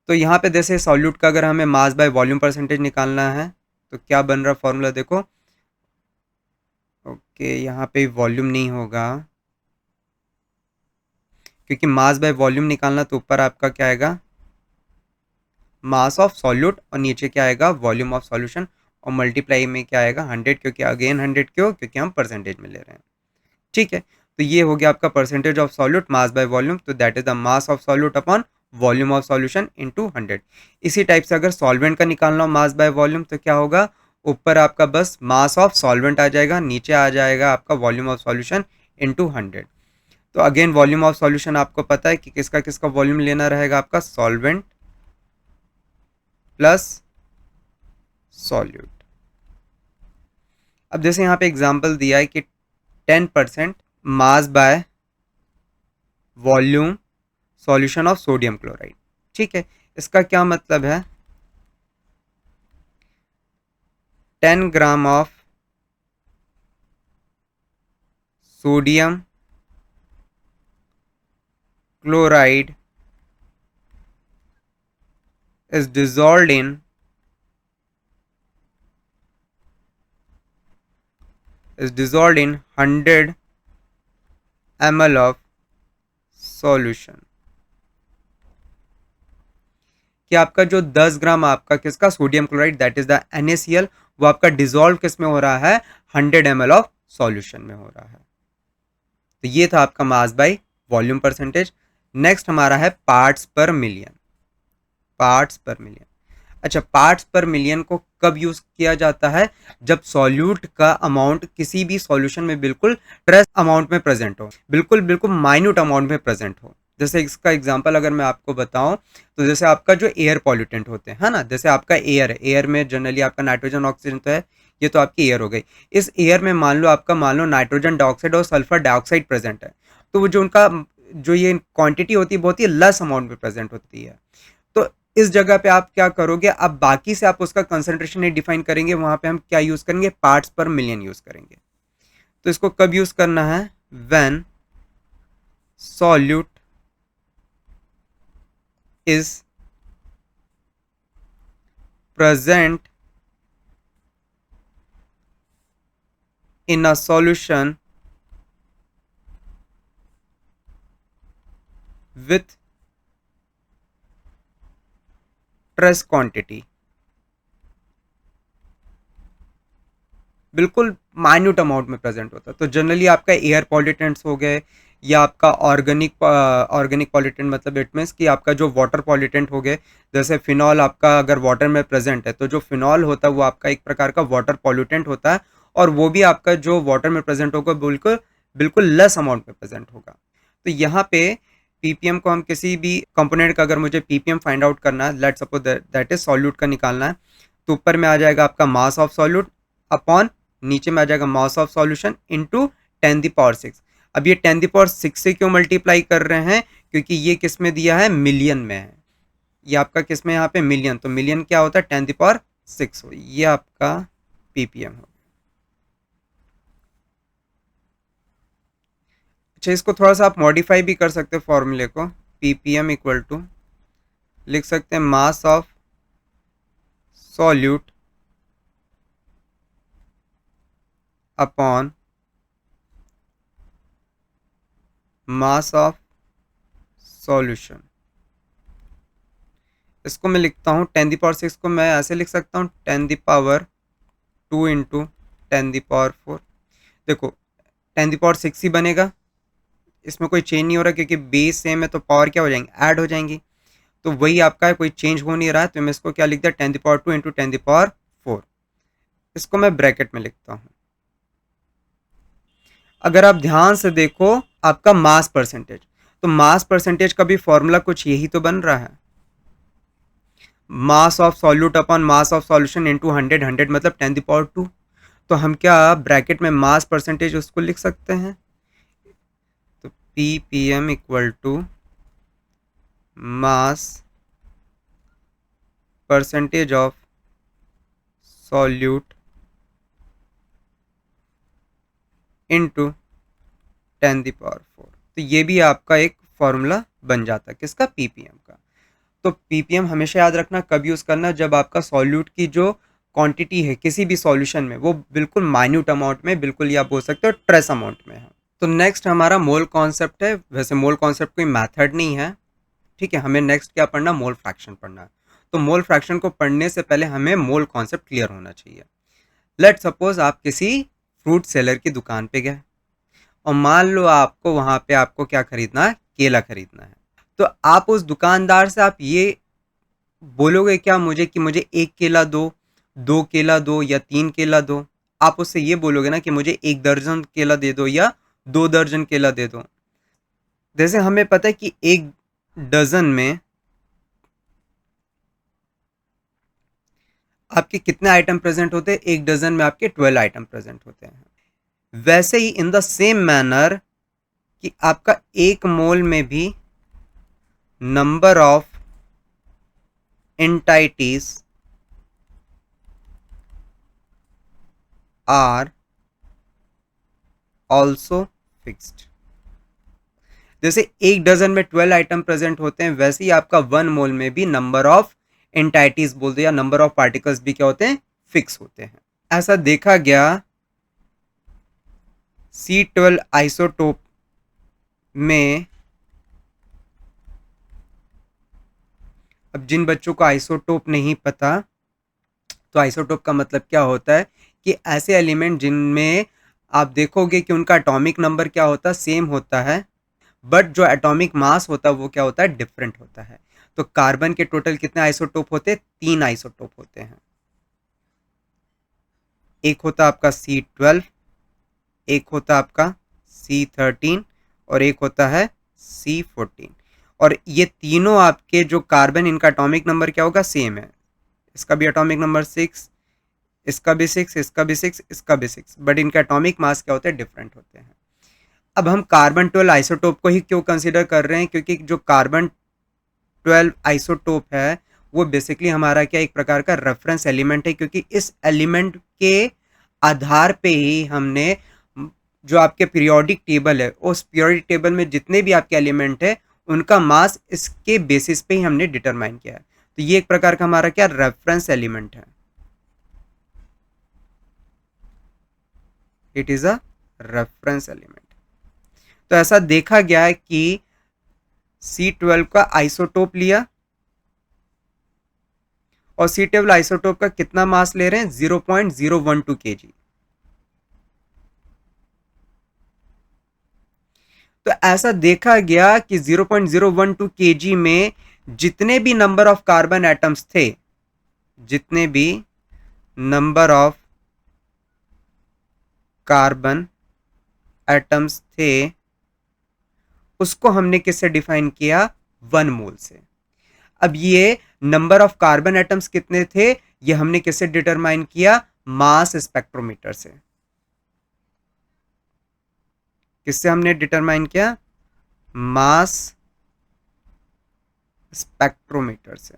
[SPEAKER 1] तो यहाँ पे जैसे सॉल्यूट का अगर हमें मास बाय वॉल्यूम परसेंटेज निकालना है तो क्या बन रहा फॉर्मूला देखो, ओके यहाँ पे वॉल्यूम नहीं होगा क्योंकि मास बाय वॉल्यूम निकालना, तो ऊपर आपका क्या आएगा, मास ऑफ सॉल्यूट, और नीचे क्या आएगा, वॉल्यूम ऑफ सॉल्यूशन, और मल्टीप्लाई में क्या आएगा 100, क्योंकि अगेन 100 क्यों, क्योंकि हम परसेंटेज में ले रहे हैं। ठीक है, तो ये हो गया आपका percentage of solute mass by volume. तो that is the mass of solute upon volume of solution into 100। इसी टाइप से अगर सॉल्वेंट का निकालना हो मास बाय वॉल्यूम तो क्या होगा, ऊपर आपका बस मास ऑफ सॉल्वेंट आ जाएगा, नीचे आ जाएगा आपका वॉल्यूम ऑफ सॉल्यूशन इनटू 100। तो अगेन वॉल्यूम ऑफ सॉल्यूशन आपको पता है कि किसका किसका वॉल्यूम लेना रहेगा, आपका सॉल्वेंट प्लस सॉल्यूट। अब जैसे यहाँ पे एग्जांपल दिया है कि 10% मास by volume solution of sodium chloride. ठीक है, इसका क्या मतलब है, 10 gram of sodium chloride is dissolved in 100 ml of solution। कि आपका जो 10 ग्राम आपका किसका sodium chloride that is the NaCl वो आपका डिसॉल्व किस में हो रहा है, 100 ml ऑफ सॉल्यूशन में हो रहा है। तो ये था आपका मास बाय वॉल्यूम परसेंटेज। नेक्स्ट हमारा है पार्ट्स पर मिलियन। पार्ट्स पर मिलियन, अच्छा पार्ट्स पर मिलियन को कब यूज किया जाता है, जब सॉल्यूट का अमाउंट किसी भी सॉल्यूशन में बिल्कुल ट्रेस अमाउंट में प्रेजेंट हो, बिल्कुल बिल्कुल माइन्यूट अमाउंट में प्रेजेंट हो। जैसे इसका एग्जांपल अगर मैं आपको बताऊं तो जैसे आपका जो एयर पॉल्यूटेंट होते हैं, है ना, जैसे आपका एयर है, एयर में जनरली आपका नाइट्रोजन ऑक्सीजन तो है, ये तो आपकी एयर हो गई। इस एयर में मान लो नाइट्रोजन डाइऑक्साइड और सल्फर डाइऑक्साइड प्रेजेंट है, तो वो जो उनका जो ये क्वांटिटी होती है बहुत ही लेस अमाउंट में प्रेजेंट होती है। तो इस जगह पे आप क्या करोगे, अब बाकी से आप उसका कंसंट्रेशन नहीं डिफाइन करेंगे, वहां पे हम क्या यूज करेंगे, पार्ट्स पर मिलियन यूज करेंगे। तो इसको कब यूज करना है, when solute is present in a solution with trace quantity, बिल्कुल माइन्यूट अमाउंट में प्रेजेंट होता है। तो जनरली आपका एयर पॉल्यूटेंट्स हो गए या आपका ऑर्गेनिक पॉल्यूटेंट, मतलब इट मीन्स कि आपका जो वाटर पॉल्यूटेंट हो गए, जैसे फिनॉल आपका अगर वाटर में प्रेजेंट है तो जो फिनॉल होता है वो आपका एक प्रकार का वाटर पॉल्यूटेंट होता है, और वो भी आपका जो वाटर में प्रेजेंट होगा बिल्कुल बिल्कुल लेस अमाउंट में प्रेजेंट होगा। तो यहाँ पे पीपीएम को हम किसी भी कंपोनेंट का अगर मुझे पीपीएम फाइंड आउट करना है, let's suppose that is solute का निकालना है, तो ऊपर में आ जाएगा आपका मास ऑफ सॉल्यूट अपॉन, नीचे में आ जाएगा मास ऑफ सॉल्यूशन इनटू 10⁶। अब ये 10⁶ से क्यों मल्टीप्लाई कर रहे हैं, क्योंकि ये किस में दिया है, मिलियन में है। ये आपका किस में यहाँ पे मिलियन, तो मिलियन क्या होता है 10⁶ हो, ये आपका पीपीएम हो। अच्छा, इसको थोड़ा सा आप मॉडिफाई भी कर सकते हैं फॉर्मूले को, पीपीएम इक्वल टू लिख सकते हैं मास of solute upon mass of solution. इसको मैं लिखता हूँ 10⁶ को मैं ऐसे लिख सकता हूँ 10⁻² इंटू 10⁴। देखो 10⁶ ही बनेगा, इसमें कोई चेंज नहीं हो रहा क्योंकि बेस सेम है, तो पावर क्या हो जाएंगी, ऐड हो जाएंगी। तो वही आपका है, कोई चेंज हो नहीं रहा है, तो मैं इसको क्या लिख दिया 10⁻² इंटू 10⁴। इसको मैं ब्रैकेट में लिखता हूँ। अगर आप ध्यान से देखो आपका मास परसेंटेज, तो मास परसेंटेज का भी फॉर्मूला कुछ यही तो बन रहा है, मास of solute upon mass of solution into 100 मतलब 10⁻²। तो हम क्या ब्रैकेट में मास परसेंटेज उसको लिख सकते हैं, तो PPM equal to mass percentage of solute into 10⁴। तो ये भी आपका एक फॉर्मूला बन जाता है किसका, पीपीएम का। तो पीपीएम हमेशा याद रखना कब यूज़ करना, जब आपका सॉल्यूट की जो क्वांटिटी है किसी भी सॉल्यूशन में वो बिल्कुल माइन्यूट अमाउंट में, बिल्कुल ही आप बोल सकते हो ट्रेस अमाउंट में है। तो नेक्स्ट हमारा मोल कॉन्सेप्ट है। वैसे मोल कॉन्सेप्ट कोई मैथड नहीं है, ठीक है, हमें नेक्स्ट क्या पढ़ना, मोल फ्रैक्शन पढ़ना है। तो मोल फ्रैक्शन को पढ़ने से पहले हमें मोल कॉन्सेप्ट क्लियर होना चाहिए। लेट सपोज आप किसी फ्रूट सेलर की दुकान पे गए और मान लो आपको वहां पे आपको क्या खरीदना है, केला खरीदना है। तो आप उस दुकानदार से आप ये बोलोगे क्या मुझे कि मुझे 1 केला दो, 2 केला दो या 3 केला दो? आप उससे ये बोलोगे ना कि मुझे 1 दर्जन केला दे दो या 2 दर्जन केला दे दो। जैसे हमें पता है कि 1 डजन में आपके कितने आइटम प्रेजेंट होते हैं, 1 डजन में आपके 12 आइटम प्रेजेंट होते हैं। वैसे ही इन द सेम मैनर कि आपका 1 मोल में भी number of entities are also fixed. जैसे 1 डजन में 12 आइटम प्रेजेंट होते हैं, वैसे ही आपका 1 मोल में भी नंबर ऑफ एंटाइटीज बोल दो या नंबर ऑफ पार्टिकल्स भी क्या होते हैं, फिक्स होते हैं। ऐसा देखा गया C12 आइसोटोप में। अब जिन बच्चों को आइसोटोप नहीं पता, तो आइसोटोप का मतलब क्या होता है कि ऐसे एलिमेंट जिनमें आप देखोगे कि उनका एटॉमिक नंबर क्या होता है, सेम होता है, बट जो एटॉमिक मास होता है वो क्या होता है, डिफरेंट होता है। तो कार्बन के टोटल कितने आइसोटोप होते हैं, 3 आइसोटोप होते हैं। एक होता आपका C12, एक होता आपका C13 और एक होता है C14। और ये तीनों आपके जो कार्बन, इनका एटॉमिक नंबर क्या होगा, सेम है। इसका भी एटॉमिक नंबर 6, इसका भी 6, इसका भी 6, इसका भी 6, बट इनका एटॉमिक मास क्या होते हैं, डिफरेंट होते हैं। अब हम कार्बन 12 आइसोटोप को ही क्यों कंसीडर कर रहे हैं, क्योंकि जो कार्बन 12 आइसोटोप है वो बेसिकली हमारा क्या एक प्रकार का रेफरेंस एलिमेंट है, क्योंकि इस एलिमेंट के आधार पे ही हमने जो आपके पीरियोडिक टेबल है, उस पीरियोडिक टेबल में जितने भी आपके एलिमेंट है उनका मास इसके बेसिस पे ही हमने डिटरमाइन किया है। तो ये एक प्रकार का हमारा क्या रेफरेंस एलिमेंट है, it is a reference element. तो ऐसा देखा गया है कि C12 का आइसोटोप लिया और C12 आइसोटोप का कितना मास ले रहे हैं 0.012 kg। तो ऐसा देखा गया कि 0.012 kg में जितने भी नंबर ऑफ कार्बन एटम्स थे, जितने भी नंबर ऑफ कार्बन एटम्स थे, उसको हमने किससे डिफाइन किया, 1 मोल से। अब ये नंबर ऑफ कार्बन एटम्स कितने थे, ये हमने किससे डिटरमाइन किया, मास स्पेक्ट्रोमीटर से। किससे हमने डिटरमाइन किया, मास स्पेक्ट्रोमीटर से।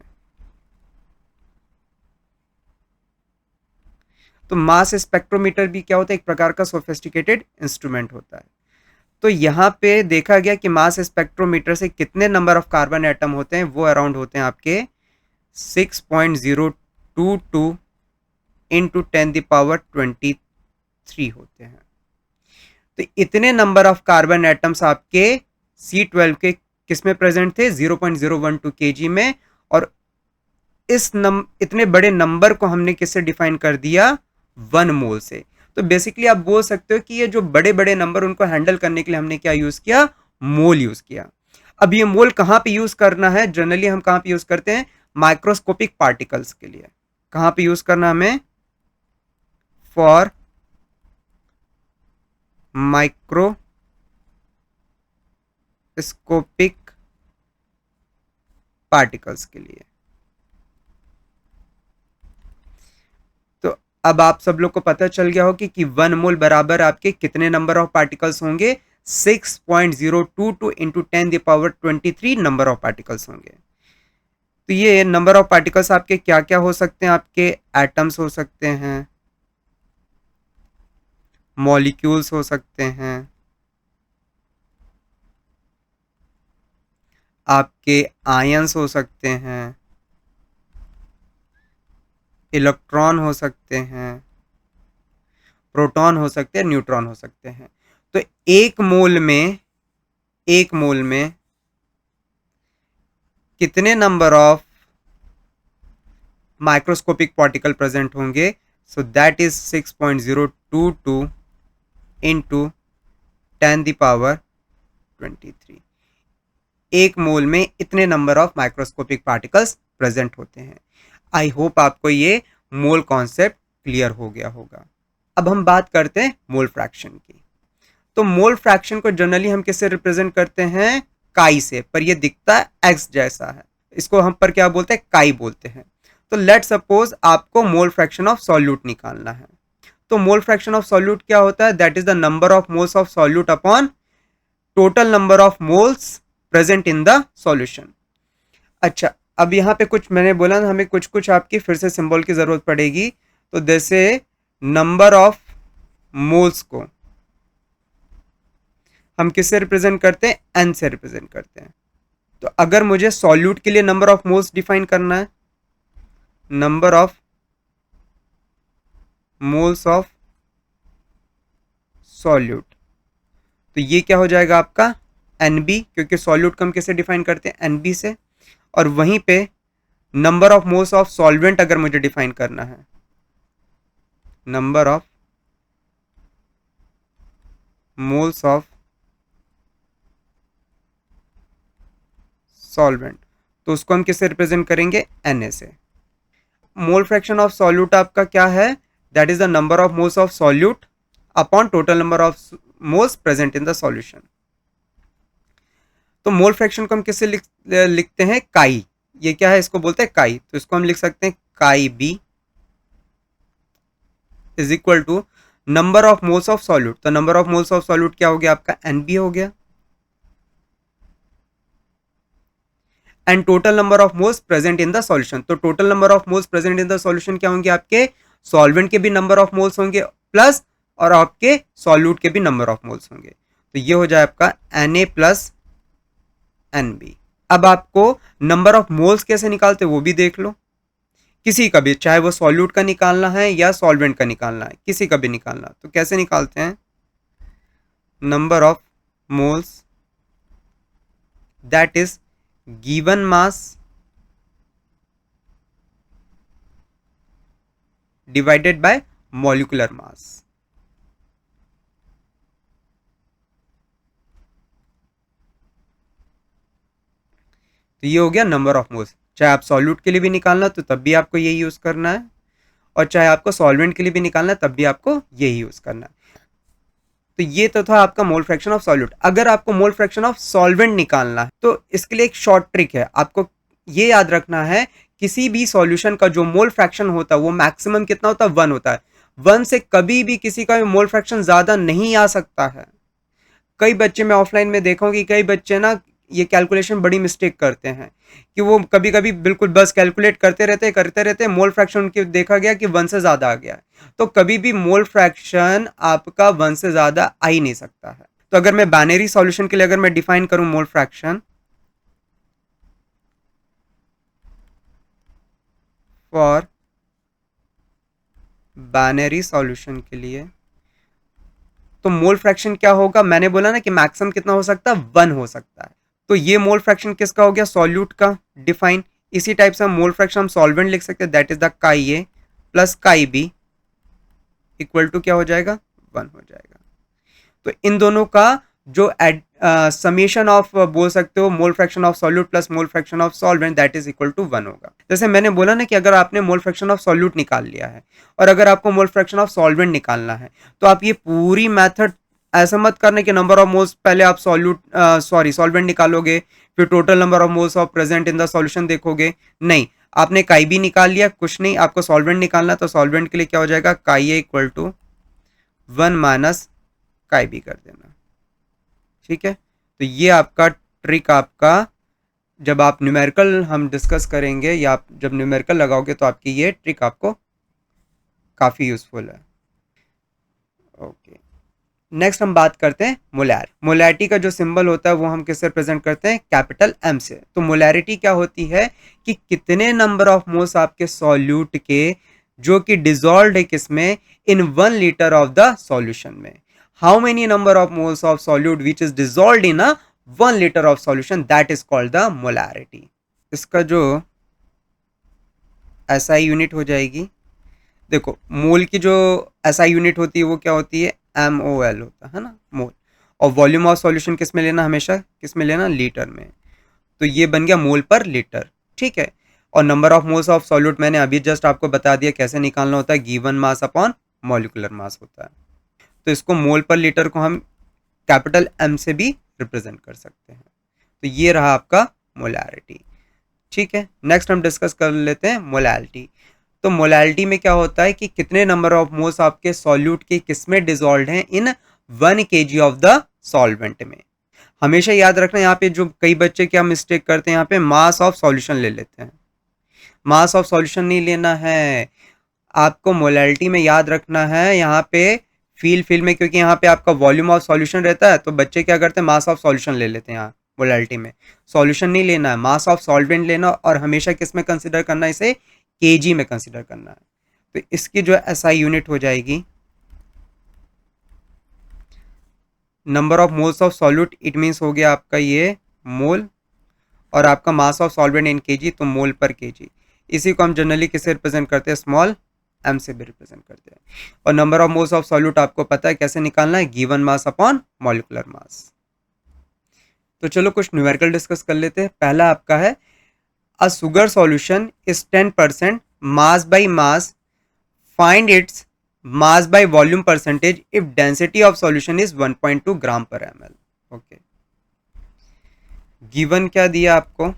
[SPEAKER 1] तो मास स्पेक्ट्रोमीटर भी क्या होता है, एक प्रकार का सोफिस्टिकेटेड इंस्ट्रूमेंट होता है। तो यहां पे देखा गया कि मास स्पेक्ट्रोमीटर से कितने नंबर ऑफ कार्बन एटम होते हैं, वो अराउंड होते हैं आपके 6.022 इंटू 10⁻23 होते हैं। तो इतने नंबर ऑफ कार्बन एटम्स आपके C12 के किसमें प्रेजेंट थे, 0.012 kg में। और इतने बड़े नंबर को हमने किससे डिफाइन कर दिया, 1 मोल से। तो बेसिकली आप बोल सकते हो कि ये जो बड़े बड़े नंबर, उनको हैंडल करने के लिए हमने क्या यूज किया, मोल यूज किया। अब ये मोल कहां पे यूज करना है, जनरली हम कहां पे यूज करते हैं, माइक्रोस्कोपिक पार्टिकल्स के लिए। कहां पे यूज करना हमें, फॉर माइक्रोस्कोपिक पार्टिकल्स के लिए। तो अब आप सब लोग को पता चल गया हो कि 1 मोल बराबर आपके कितने नंबर ऑफ पार्टिकल्स होंगे, 6.022 इंटू 10⁻23 नंबर ऑफ पार्टिकल्स होंगे। तो ये नंबर ऑफ पार्टिकल्स आपके क्या क्या हो सकते हैं, आपके एटम्स हो सकते हैं, मॉलिक्यूल्स हो सकते हैं, आपके आयंस हो सकते हैं, इलेक्ट्रॉन हो सकते हैं, प्रोटॉन हो सकते हैं, न्यूट्रॉन हो सकते हैं। तो एक मोल में कितने number of microscopic particle present होंगे, सो दैट इज 6.022 इंटू 10⁻23। एक मोल में इतने number of microscopic particles present होते हैं। आई होप आपको ये मोल कॉन्सेप्ट क्लियर हो गया होगा। अब हम बात करते हैं मोल फ्रैक्शन की। तो मोल फ्रैक्शन को जनरली हम किससे रिप्रेजेंट करते हैं, काई से, पर ये दिखता है एक्स जैसा है, इसको हम पर क्या बोलते हैं, काई बोलते हैं। तो लेट सपोज आपको मोल फ्रैक्शन ऑफ सॉल्यूट निकालना है। तो मोल फ्रैक्शन ऑफ सॉल्यूट क्या होता है, that is the number of moles of solute upon total number of moles present in the solution. अच्छा, अब यहाँ पे कुछ मैंने बोला ना, हमें कुछ कुछ आपकी फिर से सिंबल की जरूरत पड़ेगी। तो जैसे नंबर ऑफ मोल्स को हम किससे रिप्रेजेंट करते हैं, एन से रिप्रेजेंट करते हैं। तो अगर मुझे सॉल्यूट के लिए नंबर ऑफ मोल्स डिफाइन करना है, number of moles of solute, तो ये क्या हो जाएगा आपका NB, क्योंकि सॉल्यूट को हम किससे डिफाइन करते हैं, NB से। और वहीं पे number of moles of solvent अगर मुझे डिफाइन करना है, number of moles of solvent, तो उसको हम किससे रिप्रेजेंट करेंगे, Na से। मोल फ्रैक्शन ऑफ सॉल्यूट आपका क्या है, that is the number of moles of solute upon total number of moles present in the solution. तो मोल फ्रैक्शन को हम किससे लिखते हैं, काई। ये क्या है, इसको बोलते हैं काई। तो इसको हम लिख सकते हैं chi B is equal to number of moles of solute. तो number of moles of solute क्या हो गया आपका, NB हो गया, and total number of moles present in the solution. तो total number of moles present in the solution क्या होंगे, आपके सॉल्वेंट के भी नंबर ऑफ मोल्स होंगे प्लस और आपके सॉल्यूट के भी नंबर ऑफ मोल्स होंगे। तो ये हो जाए आपका Na प्लस NB। अब आपको नंबर ऑफ मोल्स कैसे निकालते वो भी देख लो, किसी का भी, चाहे वो सॉल्यूट का निकालना है या सॉल्वेंट का निकालना है, किसी का भी निकालना, तो कैसे निकालते हैं, number of moles that is given mass divided by molecular mass. तो ये हो गया नंबर ऑफ मोल्स। चाहे आप सॉल्यूट के लिए भी निकालना तो तब भी आपको यही यूज करना है, और चाहे आपको सॉल्वेंट के लिए भी निकालना है तब भी आपको यही यूज करना है। तो ये तो था आपका मोल फ्रैक्शन ऑफ सॉल्यूट। अगर आपको मोल फ्रैक्शन ऑफ सॉल्वेंट निकालना है तो इसके लिए एक शॉर्ट ट्रिक है, आपको ये याद रखना है, किसी भी सॉल्यूशन का जो मोल फ्रैक्शन होता है वो मैक्सिमम कितना होता है, 1 होता है। 1 से कभी भी किसी का मोल फ्रैक्शन ज्यादा नहीं आ सकता है। कई बच्चे मैं ऑफलाइन में देखा हूँ कि कई बच्चे ना ये कैलकुलेशन बड़ी मिस्टेक करते हैं कि वो कभी कभी बिल्कुल बस कैलकुलेट करते रहते मोल फ्रैक्शन उनके देखा गया कि 1 से ज़्यादा आ गया है। तो कभी भी मोल फ्रैक्शन आपका 1 से ज़्यादा आ ही नहीं सकता है। तो अगर मैं बाइनरी सॉल्यूशन के लिए अगर मैं डिफाइन करूं mole fraction for binary solution के लिए, तो मोल फ्रैक्शन क्या होगा, मैंने बोला ना कि मैक्सिमम कितना हो सकता है, 1 हो सकता है। तो ये मोल फ्रैक्शन किसका हो गया, सॉल्यूट का डिफाइन। इसी टाइप से हम मोल फ्रैक्शन हम सॉल्वेंट लिख सकते हैं, that is the chi A plus chi B equal to क्या हो जाएगा, 1 हो जाएगा। तो इन दोनों का जो समेशन ऑफ बोल सकते हो mole fraction of solute plus mole fraction of solvent that is equal to 1 होगा। जैसे मैंने बोला ना कि अगर आपने मोल फ्रैक्शन ऑफ सॉल्यूट निकाल लिया है और अगर आपको मोल फ्रैक्शन ऑफ सॉल्वेंट निकालना है, तो आप ये पूरी मेथड ऐसा मत करने कि नंबर ऑफ मोल्स पहले आप सॉल्वेंट निकालोगे, फिर total number of moles of present in the solution देखोगे। नहीं, आपने काई भी निकाल लिया, कुछ नहीं, आपको सॉल्वेंट निकालना, तो सॉल्वेंट के लिए क्या हो जाएगा, काई ए इक्वल टू 1 माइनस काई बी कर देना। ठीक है, तो ये आपका ट्रिक, आपका जब आप न्यूमेरिकल हम डिस्कस करेंगे या आप जब न्यूमेरिकल लगाओगे तो आपकी ये ट्रिक आपको काफ़ी यूजफुल है। ओके, नेक्स्ट हम बात करते हैं मोलैरिटी। मोलैरिटी का जो सिंबल होता है वो हम किससे रिप्रेजेंट करते हैं, कैपिटल एम से। तो मोलैरिटी क्या होती है कि कितने नंबर ऑफ मोल्स आपके सॉल्यूट के जो कि डिजॉल्व है किसमें, इन 1 लीटर ऑफ द सॉल्यूशन में। How many number of moles of solute which is dissolve in a 1 litre of solution, that is called the molarity. इसका जो एसआई यूनिट हो जाएगी, देखो मोल की जो एसआई यूनिट होती है वो क्या होती है, MOL होता है ना, मोल। और वॉल्यूम ऑफ सॉल्यूशन किस में लेना, हमेशा किस में लेना, लीटर में। तो ये बन गया मोल पर लीटर। ठीक है, और number of moles of solute मैंने अभी जस्ट आपको बता दिया कैसे निकालना होता है, given mass upon molecular mass होता है। तो इसको मोल पर लीटर को हम कैपिटल M से भी रिप्रेजेंट कर सकते हैं। तो ये रहा आपका मोलैरिटी। ठीक है, नेक्स्ट हम डिस्कस कर लेते हैं मोलैलिटी। तो मोलैलिटी में क्या होता है कि कितने नंबर ऑफ मोल्स आपके सॉल्यूट के किसमें डिजॉल्व हैं इन 1 kg ऑफ द सॉल्वेंट में। हमेशा याद रखना, यहाँ पे जो कई बच्चे क्या मिस्टेक करते हैं, यहाँ पे मास ऑफ सॉल्यूशन ले लेते हैं। मास ऑफ सॉल्यूशन नहीं लेना है आपको, मोलैलिटी में याद रखना है यहाँ पे फील में, क्योंकि यहाँ पे आपका वॉल्यूम ऑफ सॉल्यूशन रहता है तो बच्चे क्या करते हैं, मास ऑफ सॉल्यूशन ले लेते हैं। यहाँ मोलैलिटी में सॉल्यूशन नहीं लेना है, मास ऑफ सॉल्वेंट लेना, और हमेशा किस में कंसिडर करना है, इसे केजी में कंसिडर करना है। तो इसकी जो एसआई यूनिट हो जाएगी, number of moles of solute, it means हो गया आपका ये मोल, और आपका mass of solvent in KG, तो मोल पर केजी। इसी को हम जनरली किसे रिप्रेजेंट करते हैं, स्मॉल m से भी रिप्रेजेंट करते हैं। और number of moles of solute आपको पता है कैसे निकालना है, given mass upon molecular mass. तो चलो कुछ न्यूमेरिकल डिस्कस कर लेते हैं। पहला आपका है, a sugar solution is 10% mass by mass, find its mass by volume percentage if density of solution is 1.2 gram per ml। Okay, given क्या दिया आपको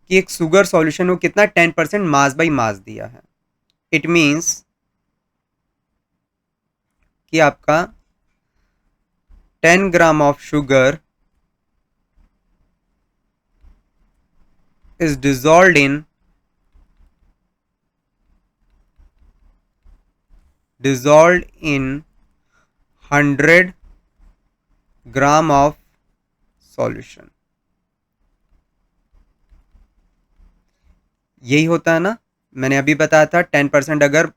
[SPEAKER 1] कि एक सुगर सॉल्यूशन को कितना 10% मास बाई मास दिया है। इट मीन्स कि आपका 10 gram of sugar is dissolved in 100 gram of solution. यही होता है ना, मैंने अभी बताया था 10% अगर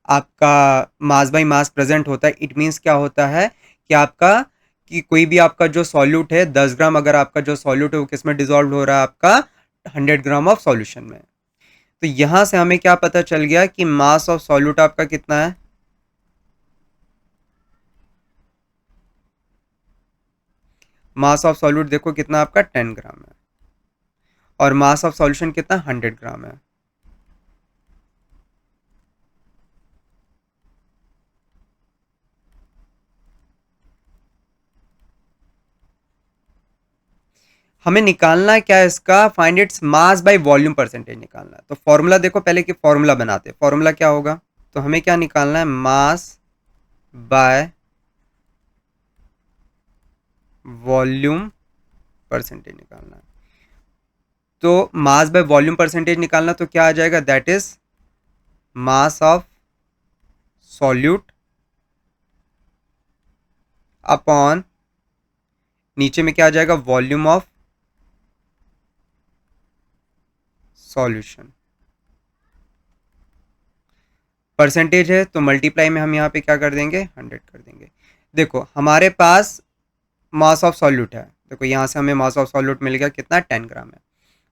[SPEAKER 1] आपका मास बाई मास प्रेजेंट होता है, इट मीन्स क्या होता है कि आपका कि कोई भी आपका जो सॉल्यूट है 10 ग्राम, अगर आपका जो सॉल्यूट है वो किस में डिजोल्व हो रहा है, आपका 100 ग्राम ऑफ सॉल्यूशन में। तो यहां से हमें क्या पता चल गया कि मास ऑफ सॉल्यूट आपका कितना है, मास ऑफ सॉल्यूट देखो कितना आपका 10 ग्राम है, और मास ऑफ सॉल्यूशन कितना 100 ग्राम है। हमें निकालना है क्या इसका, find its mass by volume percentage निकालना है। तो फॉर्मूला देखो पहले कि फॉर्मूला बनाते हैं, फॉर्मूला क्या होगा, तो हमें क्या निकालना है, मास बाय वॉल्यूम परसेंटेज निकालना है। तो मास बाय वॉल्यूम परसेंटेज निकालना, तो क्या आ जाएगा, that is mass of solute upon, नीचे में क्या आ जाएगा, वॉल्यूम ऑफ सॉल्यूशन। परसेंटेज है तो मल्टीप्लाई में हम यहाँ पे क्या कर देंगे, 100 कर देंगे। देखो हमारे पास मास ऑफ सॉल्यूट है, देखो यहाँ से हमें मास ऑफ सॉल्यूट मिल गया कितना, 10 ग्राम है,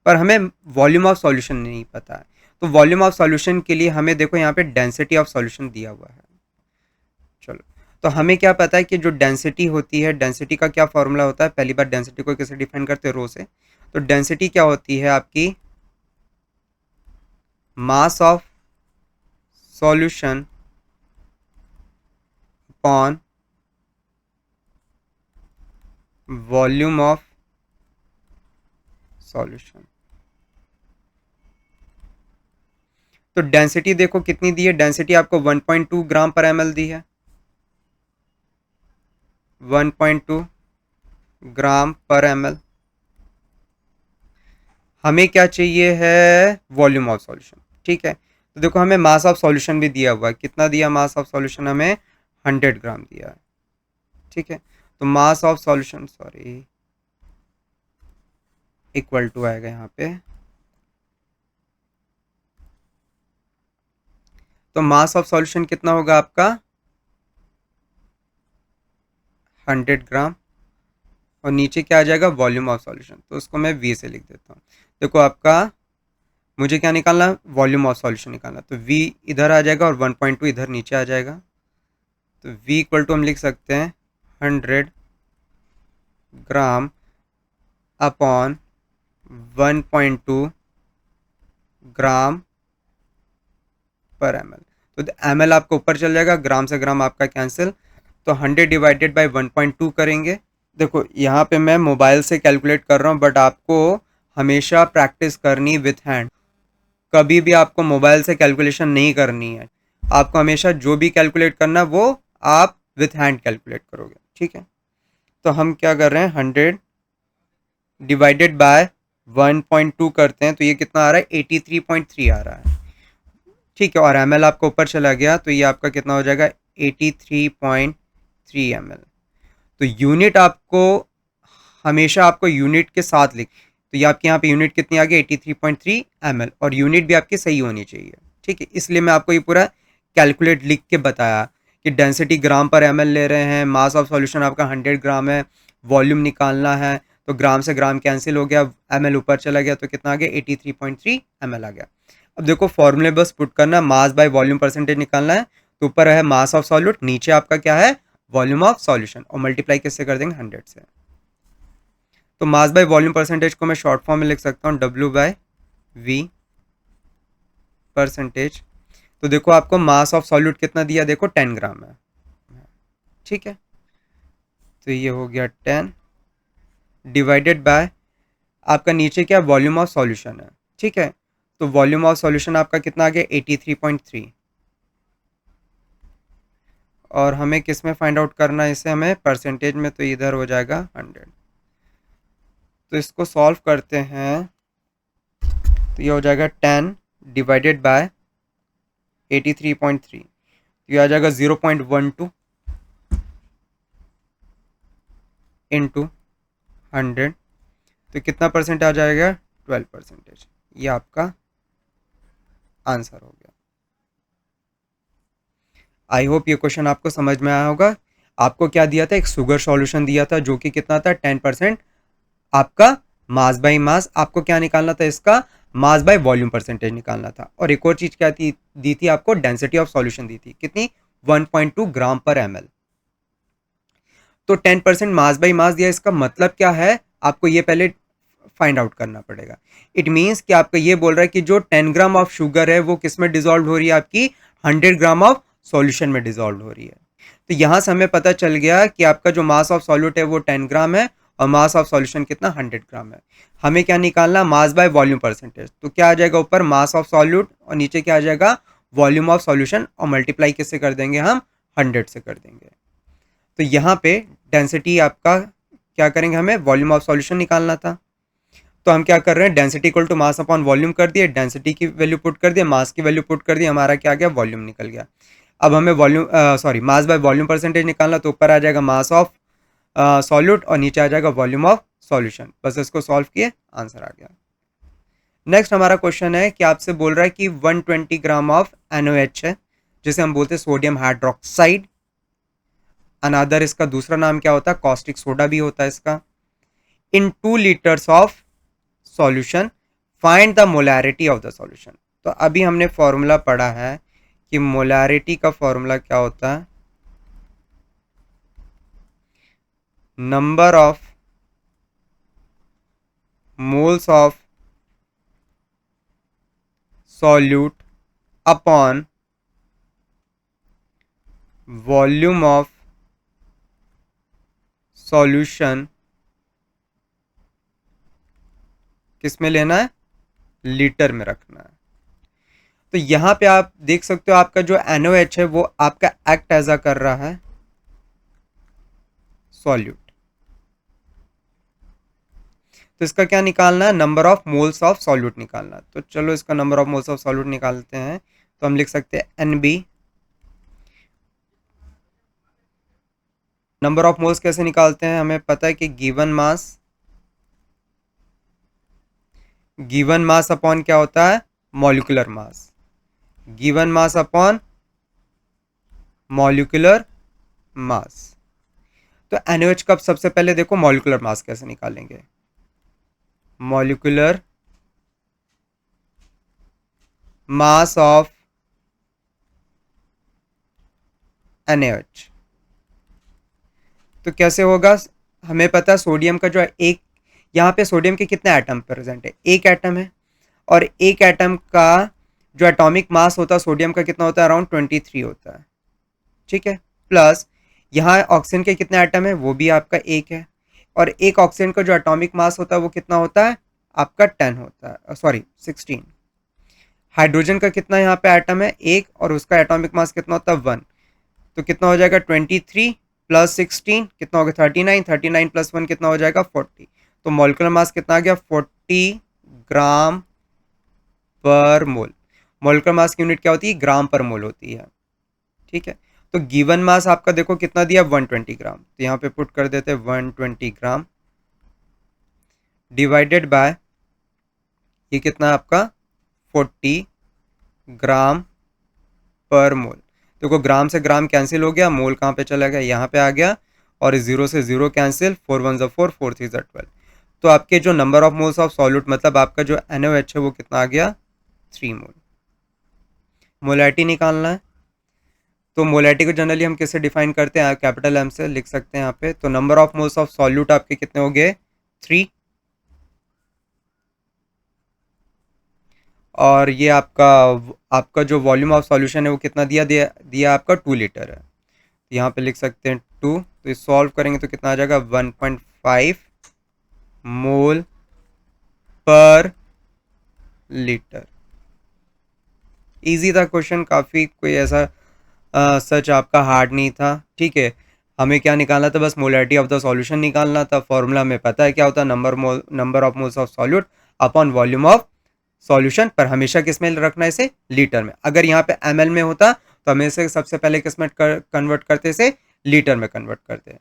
[SPEAKER 1] पर हमें वॉल्यूम ऑफ सॉल्यूशन नहीं पता है। तो वॉल्यूम ऑफ सॉल्यूशन के लिए हमें देखो यहाँ पे डेंसिटी ऑफ सॉल्यूशन दिया हुआ है। चलो, तो हमें क्या पता है कि जो डेंसिटी होती है, डेंसिटी का क्या फॉर्मूला होता है, पहली बार डेंसिटी को कैसे डिफाइन करते हैं, रो से। तो डेंसिटी क्या होती है आपकी, मास of solution upon volume of solution. तो डेंसिटी देखो कितनी दी है, डेंसिटी आपको 1.2 ग्राम पर एमएल दी है, 1.2 ग्राम पर एमएल। हमें क्या चाहिए है, वॉल्यूम ऑफ सॉल्यूशन, ठीक है। तो देखो हमें मास ऑफ सॉल्यूशन भी दिया हुआ है, कितना दिया मास ऑफ सॉल्यूशन, हमें 100 ग्राम दिया है, ठीक है। तो mass of solution, sorry, equal to आएगा यहाँ पे, तो मास ऑफ सॉल्यूशन कितना होगा आपका 100 ग्राम, और नीचे क्या आ जाएगा, वॉल्यूम ऑफ सॉल्यूशन, तो उसको मैं वी से लिख देता हूँ। देखो आपका मुझे क्या निकालना, वॉल्यूम ऑफ सॉल्यूशन निकालना, तो वी इधर आ जाएगा और 1.2 इधर नीचे आ जाएगा। तो वी इक्वल टू हम लिख सकते हैं 100 ग्राम अपॉन 1.2 ग्राम पर एमएल। तो एमएल आपको ऊपर चल जाएगा, ग्राम से ग्राम आपका कैंसिल, तो 100 डिवाइडेड बाय 1.2 करेंगे। देखो यहाँ पे मैं मोबाइल से कैलकुलेट कर रहा हूँ, बट आपको हमेशा प्रैक्टिस करनी विथ हैंड, कभी भी आपको मोबाइल से कैलकुलेशन नहीं करनी है। आपको हमेशा जो भी कैलकुलेट करना है वो आप विथ हैंड कैलकुलेट करोगे, ठीक है। तो हम क्या कर रहे हैं, 100 डिवाइडेड बाय 1.2 करते हैं, तो ये कितना आ रहा है, 83.3 आ रहा है, ठीक है। और एम एल आपका ऊपर चला गया, तो ये आपका कितना हो जाएगा, 83.3 ml। तो यूनिट आपको हमेशा आपको यूनिट के साथ लिख, तो ये आपके यहाँ पे यूनिट कितनी आ गई, 83.3 ml, और यूनिट भी आपकी सही होनी चाहिए, ठीक है। इसलिए मैं आपको ये पूरा कैलकुलेट लिख के बताया कि डेंसिटी ग्राम पर ml ले रहे हैं, मास ऑफ सॉल्यूशन आपका 100 ग्राम है, वॉल्यूम निकालना है, तो ग्राम से ग्राम कैंसिल हो गया, ml ऊपर चला गया, तो कितना आ गया, 83.3 ml आ गया। अब देखो फॉर्मूले बस पुट करना, मास बाय वॉल्यूम परसेंटेज निकालना है, तो ऊपर है मास ऑफ सॉल्यूट, नीचे आपका क्या है, वॉल्यूम ऑफ सॉल्यूशन, और मल्टीप्लाई किससे कर देंगे, 100 से। तो मास बाय वॉल्यूम परसेंटेज को मैं शॉर्ट फॉर्म में लिख सकता हूँ, W बाय V परसेंटेज। तो देखो आपको मास ऑफ सॉल्यूट कितना दिया, देखो 10 ग्राम है, ठीक है। तो ये हो गया 10 डिवाइडेड बाय आपका नीचे क्या, वॉल्यूम ऑफ सॉल्यूशन है, ठीक है। तो वॉल्यूम ऑफ सॉल्यूशन आपका कितना आ गया, 83.3, और हमें किस में फाइंड आउट करना है इसे, हमें परसेंटेज में, तो इधर हो जाएगा 100। तो इसको सॉल्व करते हैं, तो ये हो जाएगा 10 डिवाइडेड बाय 83.3, तो ये आ जाएगा 0.12 इंटू 100, तो कितना परसेंट आ जाएगा? 12%। ये आपका आंसर हो गया। आई होप ये क्वेश्चन आपको समझ में आया होगा। आपको क्या दिया था? एक शुगर सॉल्यूशन दिया था जो कि कितना था? 10%। आपका मास बाय मास, आपको क्या निकालना था? इसका मास बाय वॉल्यूम परसेंटेज निकालना था। और एक और चीज क्या थी दी थी आपको? डेंसिटी ऑफ सॉल्यूशन दी थी। कितनी? 1.2 ग्राम पर ml। तो 10% मास बाय मास दिया, इसका मतलब क्या है आपको ये पहले फाइंड आउट करना पड़ेगा। इट मीन्स कि आपका ये बोल रहा है कि जो 10 ग्राम ऑफ शुगर है वो किस में डिजोल्व हो रही है? आपकी 100 ग्राम ऑफ सॉल्यूशन में डिजोल्व हो रही है। तो यहां से हमें पता चल गया कि आपका जो मास ऑफ सॉल्यूट है वो 10 ग्राम है और मास ऑफ सॉल्यूशन कितना? 100 ग्राम है। हमें क्या निकालना? मास बाय वॉल्यूम परसेंटेज। तो क्या आ जाएगा ऊपर? मास ऑफ सॉल्यूट, और नीचे क्या आ जाएगा? वॉल्यूम ऑफ सॉल्यूशन, और मल्टीप्लाई किससे कर देंगे हम? 100 से कर देंगे। तो यहाँ पे डेंसिटी आपका क्या करेंगे? हमें वॉल्यूम ऑफ सॉल्यूशन निकालना था, तो हम क्या कर रहे हैं? Density equal to mass upon volume कर दिए, डेंसिटी की वैल्यू पुट कर दिए, मास की वैल्यू पुट कर दी, हमारा क्या आ गया? वॉल्यूम निकल गया। अब हमें volume mass by volume percentage निकालना, तो ऊपर आ जाएगा मास ऑफ सॉल्यूट और नीचे आ जाएगा वॉल्यूम ऑफ सॉल्यूशन। बस इसको सॉल्व किए, आंसर आ गया। नेक्स्ट हमारा क्वेश्चन है कि आपसे बोल रहा है कि 120 ग्राम ऑफ NaOH है, जिसे हम बोलते हैं सोडियम हाइड्रोक्साइड। अनादर इसका दूसरा नाम क्या होता है? कॉस्टिक सोडा भी होता है इसका। इन 2 litres of solution find the molarity of the solution. तो अभी हमने फॉर्मूला पढ़ा है कि मोलैरिटी का फॉर्मूला क्या होता है? Number of moles of solute upon volume of solution. किस में लेना है? लीटर में रखना है। तो यहां पे आप देख सकते हो आपका जो NaOH है वो आपका एक्ट एज अ कर रहा है सॉल्यूट। तो इसका क्या निकालना है? Number of moles of solute निकालना। तो चलो इसका number of moles of solute निकालते हैं। तो हम लिख सकते हैं NB। नंबर ऑफ मोल्स कैसे निकालते हैं? हमें पता है कि गिवन मास अपॉन क्या होता है? Molecular mass. Given mass upon molecular mass. तो NaOH का सबसे पहले देखो मॉलिक्यूलर मास कैसे निकालेंगे? Molecular mass of NaOH। तो कैसे होगा? हमें पता है सोडियम का जो है एक, यहाँ पे सोडियम के कितने एटम प्रेजेंट है? एक एटम है। और एक एटम का जो एटॉमिक मास होता है सोडियम का कितना होता है? अराउंड 23 होता है। ठीक है। प्लस यहाँ ऑक्सीजन के कितने एटम है? वो भी आपका एक है। और एक ऑक्सीजन का जो एटॉमिक मास होता है वो कितना होता है? आपका 10 होता है, सॉरी 16। हाइड्रोजन का कितना यहाँ पे एटम है? एक, और उसका एटॉमिक मास कितना होता है? 1। तो कितना हो जाएगा? 23 प्लस 16 कितना हो गया? 39। 39 प्लस 1 कितना हो जाएगा? 40। तो मॉलिक्यूलर मास कितना आ गया? 40 ग्राम पर मोल। मॉलिक्यूलर मास की यूनिट क्या होती है? ग्राम पर मोल होती है। ठीक है। तो गिवन मास आपका देखो कितना दिया? 120 ग्राम। तो यहाँ पे पुट कर देते हैं 120 ग्राम डिवाइडेड बाय ये कितना है आपका? 40 ग्राम पर मोल। देखो ग्राम से ग्राम कैंसिल हो गया, मोल कहाँ पे चला गया? यहाँ पे आ गया। और जीरो से जीरो कैंसिल, 4 1 4, 4 3 12। तो आपके जो number of moles of solute, मतलब आपका जो NaOH है वो कितना आ गया? 3 मोल। मोलैरिटी निकालना है। तो मोलैरिटी को जनरली हम किससे डिफाइन करते हैं? कैपिटल M से लिख सकते हैं यहाँ पे। तो number of moles of solute आपके कितने हो गए? 3। और ये आपका जो वॉल्यूम ऑफ सॉल्यूशन है वो कितना दिया आपका? 2 लीटर है। तो यहाँ पे लिख सकते हैं 2। तो इस सॉल्व करेंगे तो कितना आ जाएगा? 1.5 मोल पर लीटर। इजी था क्वेश्चन काफ़ी, कोई ऐसा सच आपका हार्ड नहीं था। ठीक है। हमें क्या निकालना था? बस मोलैरिटी ऑफ द सॉल्यूशन निकालना था। फॉर्मूला में पता है क्या होता है? Number of moles of solute upon volume of solution. पर हमेशा किस में रखना है? इसे लीटर में। अगर यहाँ पे ml में होता तो हमें इसे सबसे पहले किस में कन्वर्ट करते? इसे लीटर में कन्वर्ट करते।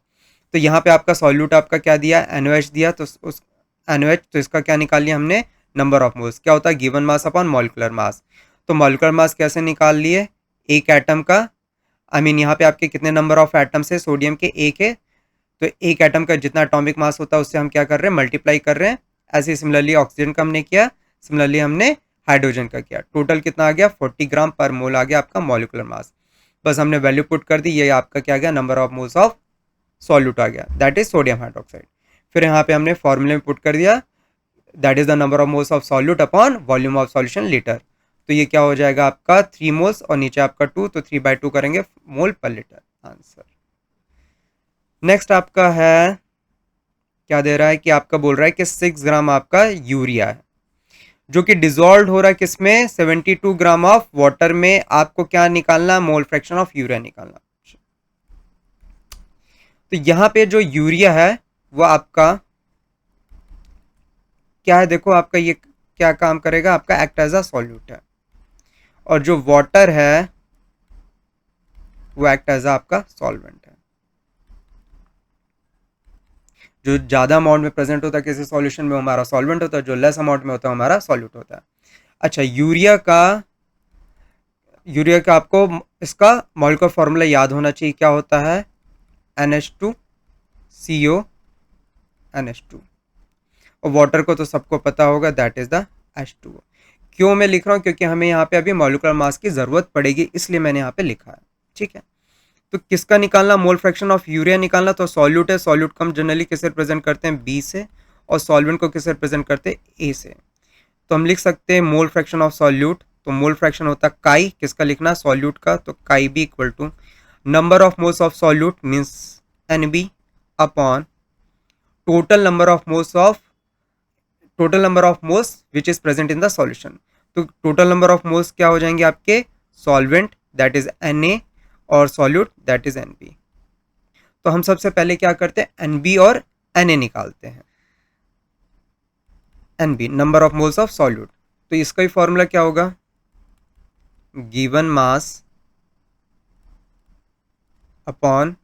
[SPEAKER 1] तो यहाँ पे आपका सॉल्यूट आपका क्या दिया, NaOH दिया, तो उस NaOH, तो इसका क्या निकाल लिया हमने, नंबर ऑफ मोल्स। क्या होता है, given mass upon molecular mass. तो मॉलिक्यूलर मास कैसे निकाल लिए, एक एटम का, यहाँ पे आपके कितने नंबर ऑफ एटम्स है, सोडियम के एक है, तो एक एटम का जितना एटॉमिक मास होता है उससे हम क्या कर रहे हैं, मल्टीप्लाई कर रहे हैं। ऐसे सिमिलरली ऑक्सीजन का हमने किया, सिमिलरली हमने हाइड्रोजन का किया। टोटल कितना आ गया, 40 ग्राम पर मोल आ गया आपका मॉलिक्यूलर मास। बस हमने वैल्यू पुट कर दी, ये आपका क्या गया, number of moles of solute आ गया, दैट इज सोडियम हाइड्रोक्साइड। फिर यहाँ पे हमने फॉर्मूले में पुट कर दिया, that is the number of moles of solute upon volume of solution litre. तो ये क्या हो जाएगा आपका 3 मोल्स और नीचे आपका 2, तो 3/2 करेंगे मोल पर लीटर, आंसर। नेक्स्ट आपका है, क्या दे रहा है कि आपका बोल रहा है कि 6 ग्राम आपका यूरिया है जो कि डिजोल्व हो रहा है किसमें, 72 ग्राम ऑफ वाटर में। आपको क्या निकालना, मोल फ्रैक्शन ऑफ यूरिया निकालना। तो यहां पे जो यूरिया है वो आपका क्या है, देखो आपका ये क्या काम करेगा, आपका एक्ट एज अ सॉल्यूट है, और जो वाटर है वो एक्ट एज आपका सॉल्वेंट है। जो ज्यादा अमाउंट में प्रेजेंट होता है किसी सॉल्यूशन में, हमारा सॉल्वेंट होता है, जो लेस अमाउंट में होता है हमारा सॉल्यूट होता है। अच्छा, यूरिया का आपको इसका मॉलिक्यूलर फॉर्मूला याद होना चाहिए, क्या होता है, NH2CO NH2। और वाटर को तो सबको पता होगा, दैट इज द H2O। क्यों मैं लिख रहा हूँ, क्योंकि हमें यहाँ पे अभी मॉलिक्यूलर मास की जरूरत पड़ेगी, इसलिए मैंने यहाँ पे लिखा है, ठीक है। तो किसका निकालना, मोल फ्रैक्शन ऑफ यूरिया निकालना। तो सॉल्यूट है, सॉल्यूट को हम जनरली किसे रिप्रेजेंट करते हैं, बी से, और सॉल्वेंट को किसे रिप्रेजेंट करते हैं, ए से। तो हम लिख सकते हैं मोल फ्रैक्शन ऑफ सॉल्यूट, तो मोल फ्रैक्शन होता है काई, किसका लिखना, सॉल्यूट का, तो chi B equal to number of moles of solute means NB upon total number of moles of which is present in the solution. तो टोटल नंबर ऑफ मोल्स क्या हो जाएंगे आपके, सॉल्वेंट दैट इज Na और solute that is NB। तो हम सबसे पहले क्या करते हैं, NB और Na निकालते हैं। NB number of moles of solute, तो इसका ही फॉर्मूला क्या होगा, given mass upon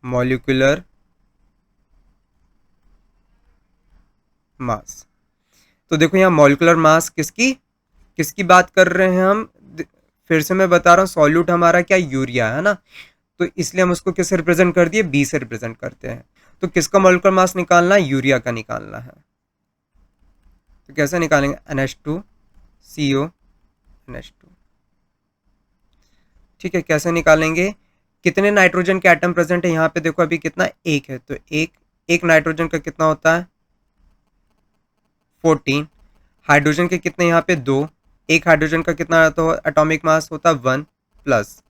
[SPEAKER 1] molecular mass. तो देखो यहाँ मॉलिक्यूलर मास किसकी किसकी बात कर रहे हैं हम, फिर से मैं बता रहा हूँ, सॉल्यूट हमारा क्या, यूरिया है ना, तो इसलिए हम उसको किससे रिप्रेजेंट कर दिए, बी से रिप्रेजेंट करते हैं। तो किसका मॉलिक्यूलर मास निकालना है, यूरिया का निकालना है। तो कैसे निकालेंगे, NH2CO NH2, ठीक है। कैसे निकालेंगे, कितने नाइट्रोजन के एटम प्रेजेंट है यहाँ पे, देखो अभी कितना, एक है, तो एक नाइट्रोजन का कितना होता है, 14। हाइड्रोजन के कितने यहाँ पे, दो, एक हाइड्रोजन का कितना तो एटॉमिक मास होता है 1, प्लस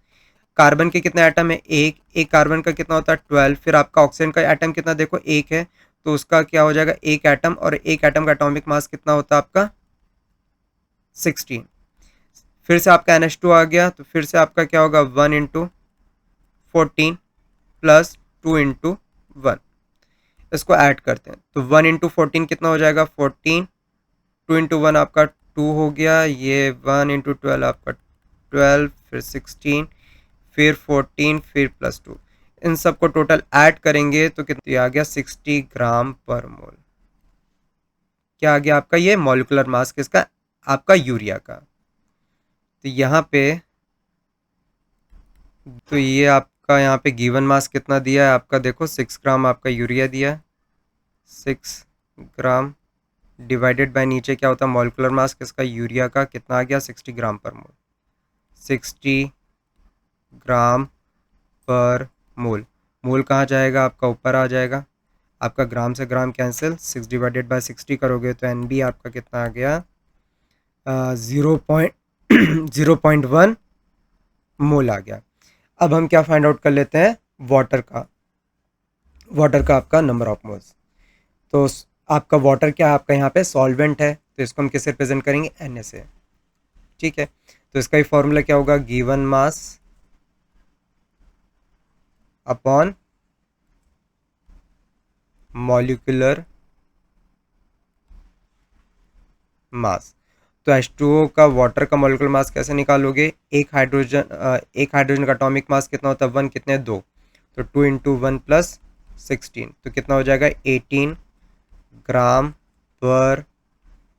[SPEAKER 1] कार्बन के कितने एटम है, एक कार्बन का कितना होता है 12। फिर आपका ऑक्सीजन का एटम कितना, देखो एक है, तो उसका क्या हो जाएगा, एक एटम, और एक एटम का एटॉमिक मास कितना होता है आपका 16। फिर से आपका NH2 आ गया, तो फिर से आपका क्या होगा, 1 × 14 प्लस 2 × 1, इसको ऐड करते हैं, तो 1 × 14 कितना हो जाएगा, 14, 2 × 1 आपका 2 हो गया, ये 1 × 12 आपका 12, फिर 16, फिर 14, फिर +2, इन सबको टोटल ऐड करेंगे तो कितना आ गया, 60 ग्राम पर मोल। क्या आ गया आपका, ये मॉलिक्यूलर मास किसका, आपका यूरिया का। तो यहाँ पे, तो ये आपका यहाँ पे गिवन मास कितना दिया है आपका, देखो 6 ग्राम आपका यूरिया दिया है, 6 ग्राम डिवाइडेड बाय नीचे क्या होता है, मॉलिक्यूलर मास किसका, यूरिया का, कितना आ गया, 60 ग्राम पर मोल, 60 ग्राम पर मोल। मोल कहाँ जाएगा आपका, ऊपर आ जाएगा, आपका ग्राम से ग्राम कैंसिल, 6 / 60 करोगे तो NB आपका कितना आ गया, 0.1 मोल आ गया। अब हम क्या फाइंड आउट कर लेते हैं, वाटर का आपका नंबर ऑफ मोल्स। तो आपका वाटर क्या है, आपका यहाँ पे सॉल्वेंट है, तो इसको हम किससे रिप्रेजेंट करेंगे, Na से, ठीक है। तो इसका ही फॉर्मूला क्या होगा, given mass upon molecular mass. तो H2O का वाटर का मॉलिक्यूलर मास कैसे निकालोगे? एक हाइड्रोजन का एटॉमिक मास कितना होता है? 1, कितने 2, तो 2 इंटू 1 प्लस 16, तो कितना हो जाएगा? 18 ग्राम पर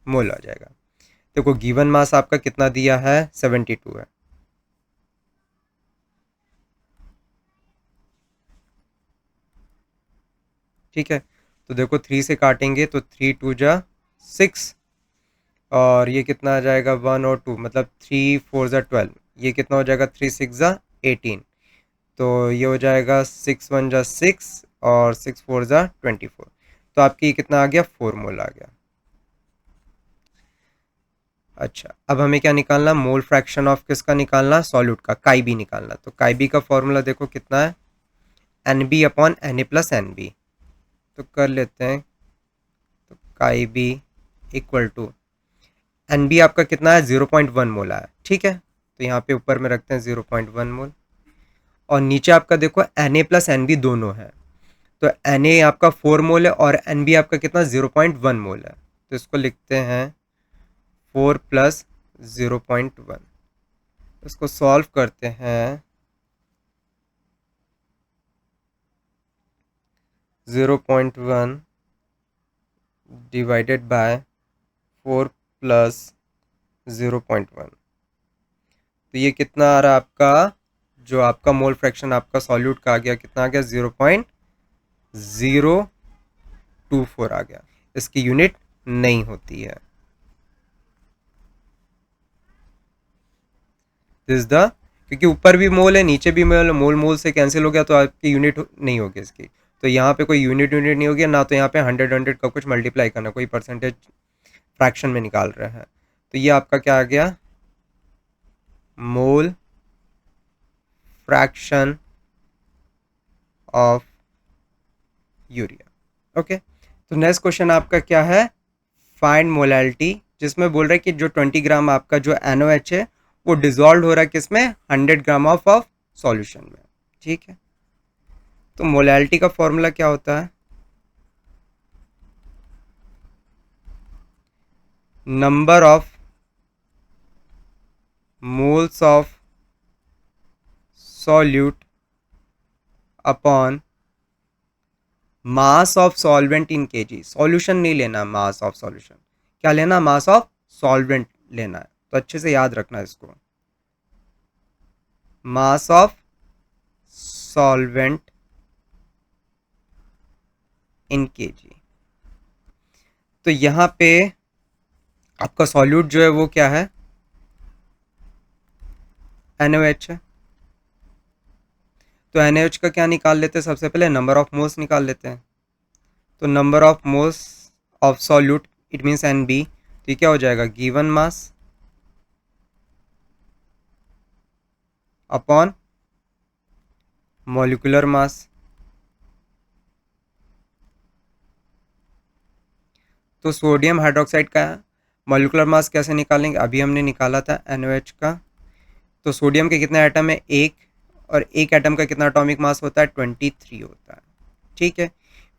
[SPEAKER 1] मोल आ जाएगा। देखो गिवन मास आपका कितना दिया है? 72 है। ठीक है, तो देखो 3 से काटेंगे तो 3 2 जा 6, और ये कितना आ जाएगा? 1 और 2, मतलब 3 4 जा 12, ये कितना हो जाएगा? 3 6 जा 18, तो ये हो जाएगा 6 1 जा 6 और 6 4 जा 24, तो आपकी कितना आ गया? 4 मोल आ गया। अच्छा, अब हमें क्या निकालना? मोल फ्रैक्शन ऑफ किसका निकालना? सॉल्यूट का, काई बी निकालना। तो काई बी का फॉर्मूला देखो कितना है? N B upon N A plus N B. तो कर लेते हैं, तो chi B equal to N B आपका कितना है? 0.1 मोल है। ठीक है, तो यहाँ पे ऊपर में रखते हैं 0.1 मोल, और नीचे आपका देखो N A plus N B दोनों है, तो एन ए आपका 4 मोल है और एन बी आपका कितना? 0.1 मोल है। तो इसको लिखते हैं 4 प्लस 0.1, इसको सॉल्व करते हैं। 0.1 डिवाइडेड बाय 4 प्लस 0.1, तो ये कितना आ रहा है आपका? जो आपका मोल फ्रैक्शन आपका सॉल्यूट का आ गया, कितना आ गया? 0.024 आ गया। इसकी यूनिट नहीं होती है। दिस द, क्योंकि ऊपर भी मोल है नीचे भी मोल है, मोल मोल से कैंसिल हो गया, तो आपकी यूनिट नहीं होगी इसकी। तो यहाँ पे कोई यूनिट नहीं होगी ना, तो यहाँ पे 100 का कुछ मल्टीप्लाई करना, कोई परसेंटेज फ्रैक्शन में निकाल रहे हैं। तो ये आपका क्या आ गया? मोल फ्रैक्शन ऑफ यूरिया। ओके, तो नेक्स्ट क्वेश्चन आपका क्या है? फाइंड मोलैलिटी, जिसमें बोल रहा है कि जो 20 ग्राम आपका जो NOH है वो डिजोल्व हो रहा है किसमें? 100 ग्राम ऑफ सॉल्यूशन में। ठीक है, तो मोलैलिटी का फॉर्मूला क्या होता है? Number of moles of solute upon mass of solvent in KG. Solution नहीं लेना, मास ऑफ सॉल्यूशन क्या लेना? मास ऑफ सॉल्वेंट लेना है, तो अच्छे से याद रखना इसको। Mass of solvent in KG. तो यहां पे आपका सॉल्यूट जो है वो क्या है? NOH है। तो NOH का क्या निकाल लेते हैं? सबसे पहले नंबर ऑफ मोल्स निकाल लेते हैं। तो number of moles of solute, it means NB, तो क्या हो जाएगा? Given mass upon molecular mass. तो सोडियम हाइड्रोक्साइड का मॉलिक्यूलर मास कैसे निकालेंगे? अभी हमने निकाला था NOH का। तो सोडियम के कितने एटम है? एक, और एक एटम का कितना एटॉमिक मास होता है? 23 होता है। ठीक है,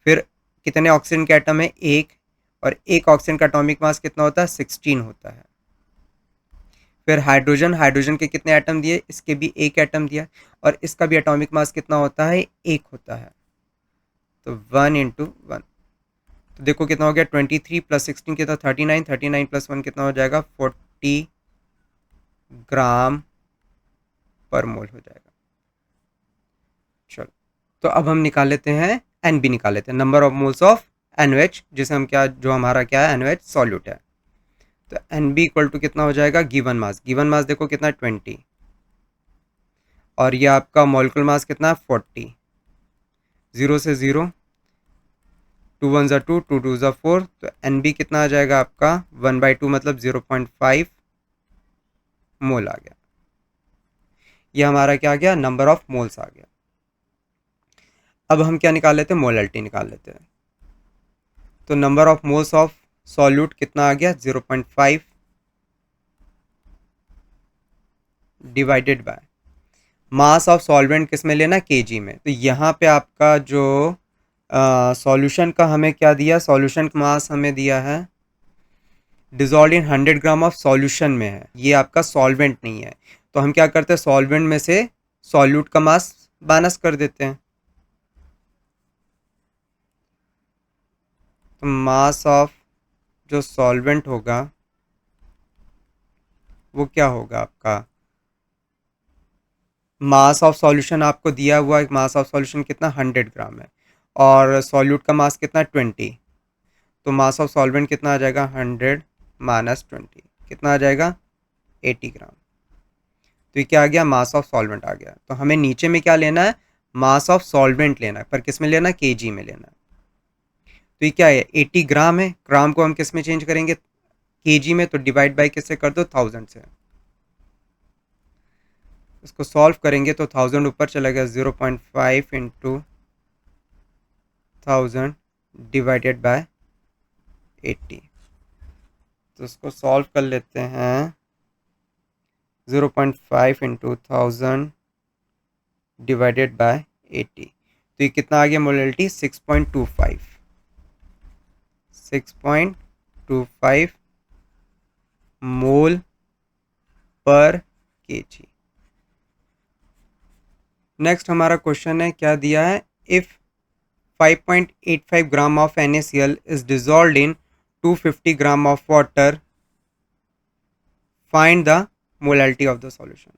[SPEAKER 1] फिर कितने ऑक्सीजन के एटम है? एक, और एक ऑक्सीजन का एटॉमिक मास कितना होता है? 16 होता है। फिर हाइड्रोजन, हाइड्रोजन के कितने एटम दिए? इसके भी एक एटम दिया, और इसका भी एटॉमिक मास कितना होता है? एक होता है। तो 1 इंटू 1, तो देखो कितना हो गया? 23 प्लस 16 कितना? 39, 39 प्लस 1 कितना हो जाएगा? 40 ग्राम पर मोल हो जाएगा। चलो, तो अब हम निकाल लेते हैं NB, निकाल लेते हैं number of moles of NOH, जिसे हम क्या, जो हमारा क्या है? NOH सॉल्यूट है। तो NB इक्वल टू कितना हो जाएगा? गिवन मास, गिवन मास देखो कितना? 20, और ये आपका मॉलिक्यूलर मास कितना है? 40। 0 से 0, 2 1 ज़ा 2, 2 2 ज़ा 4, तो NB कितना आ जाएगा आपका? 1/2, मतलब 0.5 मोल आ गया। ये हमारा क्या आ गया? नंबर ऑफ मोल्स आ गया। अब हम क्या निकाल लेते हैं? मोलैलिटी निकाल लेते हैं। तो number of moles of solute कितना आ गया? 0.5 divided by mass of solvent किस में लेना? केजी में। तो यहाँ पे आपका जो सॉल्यूशन का हमें क्या दिया? सॉल्यूशन का मास हमें दिया है dissolve in 100 gram of solution में है, ये आपका सॉल्वेंट नहीं है, तो हम क्या करते हैं, सॉल्वेंट में से सॉल्यूट का मास माइनस कर देते हैं। तो मास ऑफ जो सॉल्वेंट होगा वो क्या होगा आपका, मास ऑफ सॉल्यूशन आपको दिया हुआ है, मास ऑफ सॉल्यूशन कितना 100 ग्राम है और सॉल्यूट का मास कितना 20, तो मास ऑफ सॉल्वेंट कितना आ जाएगा 100 माइनस 20 कितना आ जाएगा 80 ग्राम। तो ये क्या आ गया, मास ऑफ सॉल्वेंट आ गया। तो हमें नीचे में क्या लेना है, मास ऑफ सॉल्वेंट लेना है, पर किस में लेना है, केजी में लेना है। तो ये क्या है 80 ग्राम है, ग्राम को हम किस में चेंज करेंगे, केजी में, तो डिवाइड बाय किससे कर दो 1000 से। इसको सॉल्व करेंगे तो 1000 ऊपर चला गया, 0.5 इंटू 1000 डिवाइडेड बाय 80। तो इसको सॉल्व कर लेते हैं, 0.5 इंटू 1000 डिवाइडेड बाय 80, तो ये कितना आ गया मोलैलिटी 6.25 मोल पर केजी। नेक्स्ट हमारा क्वेश्चन है, क्या दिया है, if 5.85 gram of NaCl is dissolved in 250 gram of water, find the molality of the solution.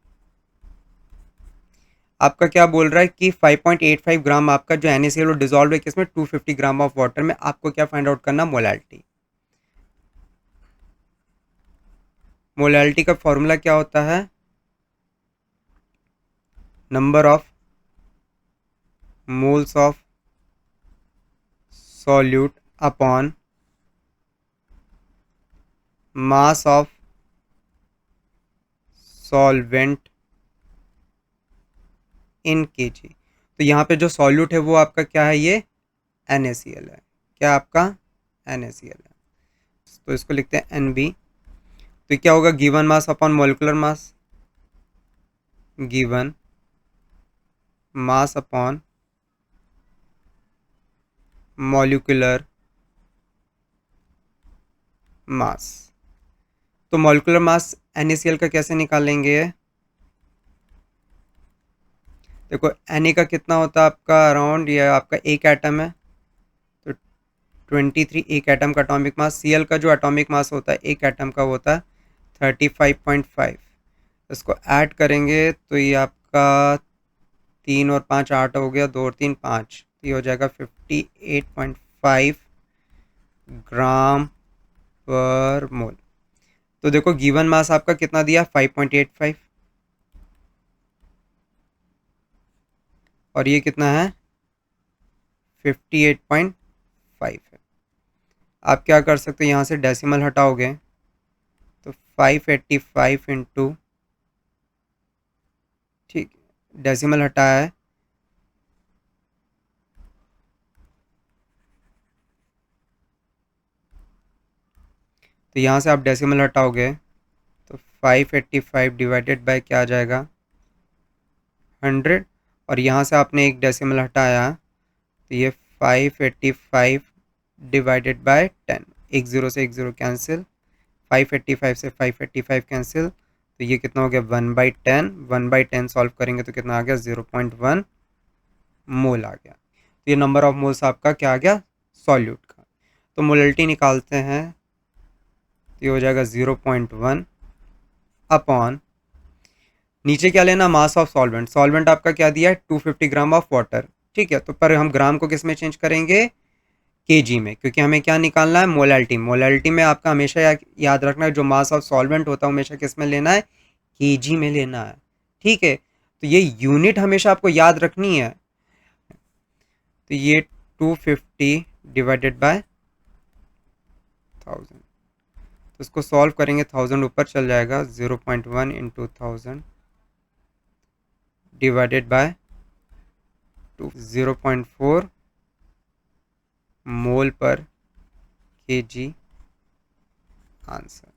[SPEAKER 1] आपका क्या बोल रहा है कि 5.85 ग्राम आपका जो NaCl वो डिजॉल्व है किसमें, 250 ग्राम ऑफ वाटर में, आपको क्या फाइंड आउट करना, मोलैलिटी। मोलैलिटी का फॉर्मूला क्या होता है, number of moles of solute upon mass of solvent in KG. तो यहाँ पे जो सॉल्यूट है वो आपका क्या है, ये NaCl है, क्या आपका NaCl है, तो इसको लिखते हैं NB। तो क्या होगा, given mass upon molecular mass, given mass upon molecular mass. तो मॉलिक्यूलर मास NaCl का कैसे निकालेंगे, देखो Na का कितना होता है आपका अराउंड, ये आपका एक एटम है, तो 23 एक एटम का एटॉमिक मास, Cl का जो एटॉमिक मास होता है एक एटम का होता है 35.5। इसको ऐड करेंगे तो ये आपका 3 और 5 8 हो गया, 2 और 3 5, तो ये हो जाएगा 58.5 ग्राम पर मोल। तो देखो गिवन मास आपका कितना दिया 5.85 और ये कितना है 58.5 है। आप क्या कर सकते हो, यहाँ से डेसिमल हटाओगे तो 585 इंटू, ठीक डेसिमल हटाया है, तो यहाँ से आप डेसिमल हटाओगे तो 585 डिवाइडेड बाय क्या आ जाएगा 100, और यहाँ से आपने एक डेसिमल हटाया तो ये 585 डिवाइडेड बाय 10, एक ज़ीरो से एक ज़ीरो कैंसिल, 585 से 585 कैंसिल, तो ये कितना हो गया 1/10, 1/10 सॉल्व करेंगे तो कितना आ गया 0.1 मोल आ गया। तो ये नंबर ऑफ मोल्स आपका क्या आ गया सॉल्यूट का। तो मोलैलिटी निकालते हैं, तो ये हो जाएगा 0.1 अपॉन, नीचे क्या लेना, मास ऑफ सॉल्वेंट, सॉल्वेंट आपका क्या दिया है 250 ग्राम ऑफ वाटर, ठीक है, तो पर हम ग्राम को किस में चेंज करेंगे, केजी में, क्योंकि हमें क्या निकालना है, मोलैलिटी। मोलैलिटी में आपका हमेशा याद रखना है जो मास ऑफ सॉल्वेंट होता है हमेशा किस में लेना है, केजी में लेना है, ठीक है। तो ये यूनिट हमेशा आपको याद रखनी है। तो ये 250 डिवाइडेड बाय 1000, तो इसको सॉल्व करेंगे 1000 ऊपर चल जाएगा, 0.1 इंटू 1000 डिवाइडेड बाय 0.4 मोल पर केजी आंसर।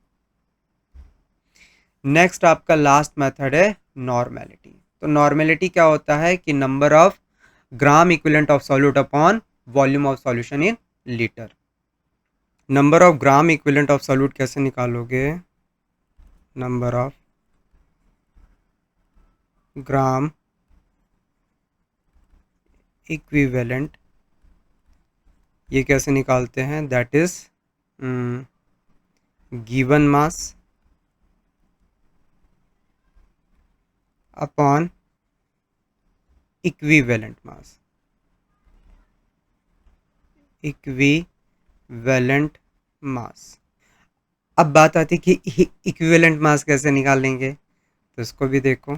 [SPEAKER 1] नेक्स्ट आपका लास्ट मेथड है नॉर्मेलिटी। तो नॉर्मेलिटी क्या होता है कि number of gram equivalent of solute upon volume of solution in litre. Number of gram equivalent of solute कैसे निकालोगे? नंबर ऑफ ग्राम इक्विवेलेंट, ये कैसे निकालते हैं? That is given mass upon equivalent mass. Equivalent mass. अब बात आती है कि इक्विवेलेंट मास कैसे निकालेंगे, तो इसको भी देखो।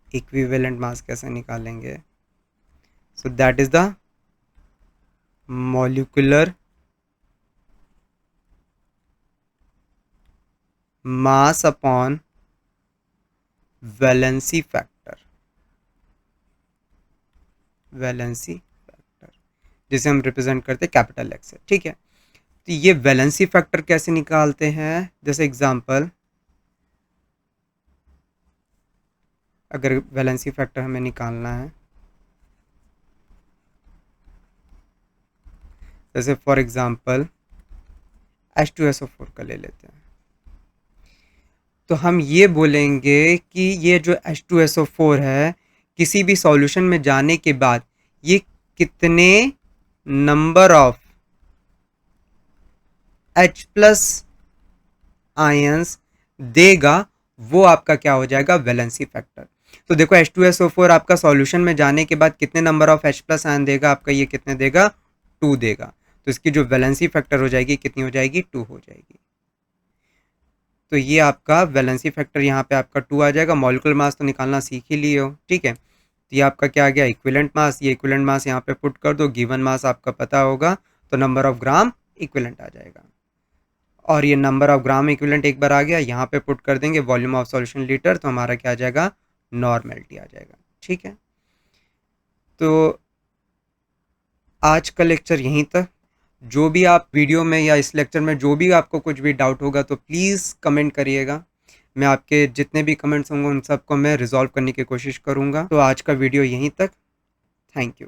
[SPEAKER 1] इक्विवेलेंट मास कैसे निकालेंगे? So that is the molecular mass upon valency factor. Valency factor जिसे हम रिप्रेजेंट करते हैं कैपिटल एक्स से, ठीक है। तो ये वैलेंसी फैक्टर कैसे निकालते हैं? जैसे एग्जांपल, अगर वैलेंसी फैक्टर हमें निकालना है, जैसे फॉर एग्जांपल H2SO4 का ले लेते हैं, तो हम ये बोलेंगे कि ये जो H2SO4 है, किसी भी सॉल्यूशन में जाने के बाद ये कितने number of H plus ions देगा, वो आपका क्या हो जाएगा? Valency factor. तो देखो H2SO4 आपका सॉल्यूशन में जाने के बाद कितने number of H plus ion देगा? आपका ये कितने देगा? 2 देगा। तो इसकी जो वैलेंसी फैक्टर हो जाएगी कितनी हो जाएगी? 2 हो जाएगी। तो ये आपका वैलेंसी फैक्टर यहाँ पे आपका 2 आ जाएगा। मॉलिक्यूलर मास तो निकालना सीख ही लिए हो, ठीक है। तो ये आपका क्या आ गया? Equivalent mass. ये इक्विवेलेंट मास यहाँ पे पुट कर दो, गिवन मास आपका पता होगा, तो नंबर ऑफ ग्राम इक्विवेलेंट आ जाएगा। और ये नंबर ऑफ ग्राम इक्विवेलेंट एक बार आ गया, यहाँ पे पुट कर देंगे वॉल्यूम ऑफ सॉल्यूशन लीटर, तो हमारा क्या आ जाएगा? नॉर्मेलिटी आ जाएगा, ठीक है। तो आज का लेक्चर यहीं तक। जो भी आप वीडियो में या इस लेक्चर में जो भी आपको कुछ भी डाउट होगा तो प्लीज़ कमेंट करिएगा। मैं आपके जितने भी कमेंट्स होंगे उन सबको मैं रिजॉल्व करने की कोशिश करूँगा। तो आज का वीडियो यहीं तक। Thank you.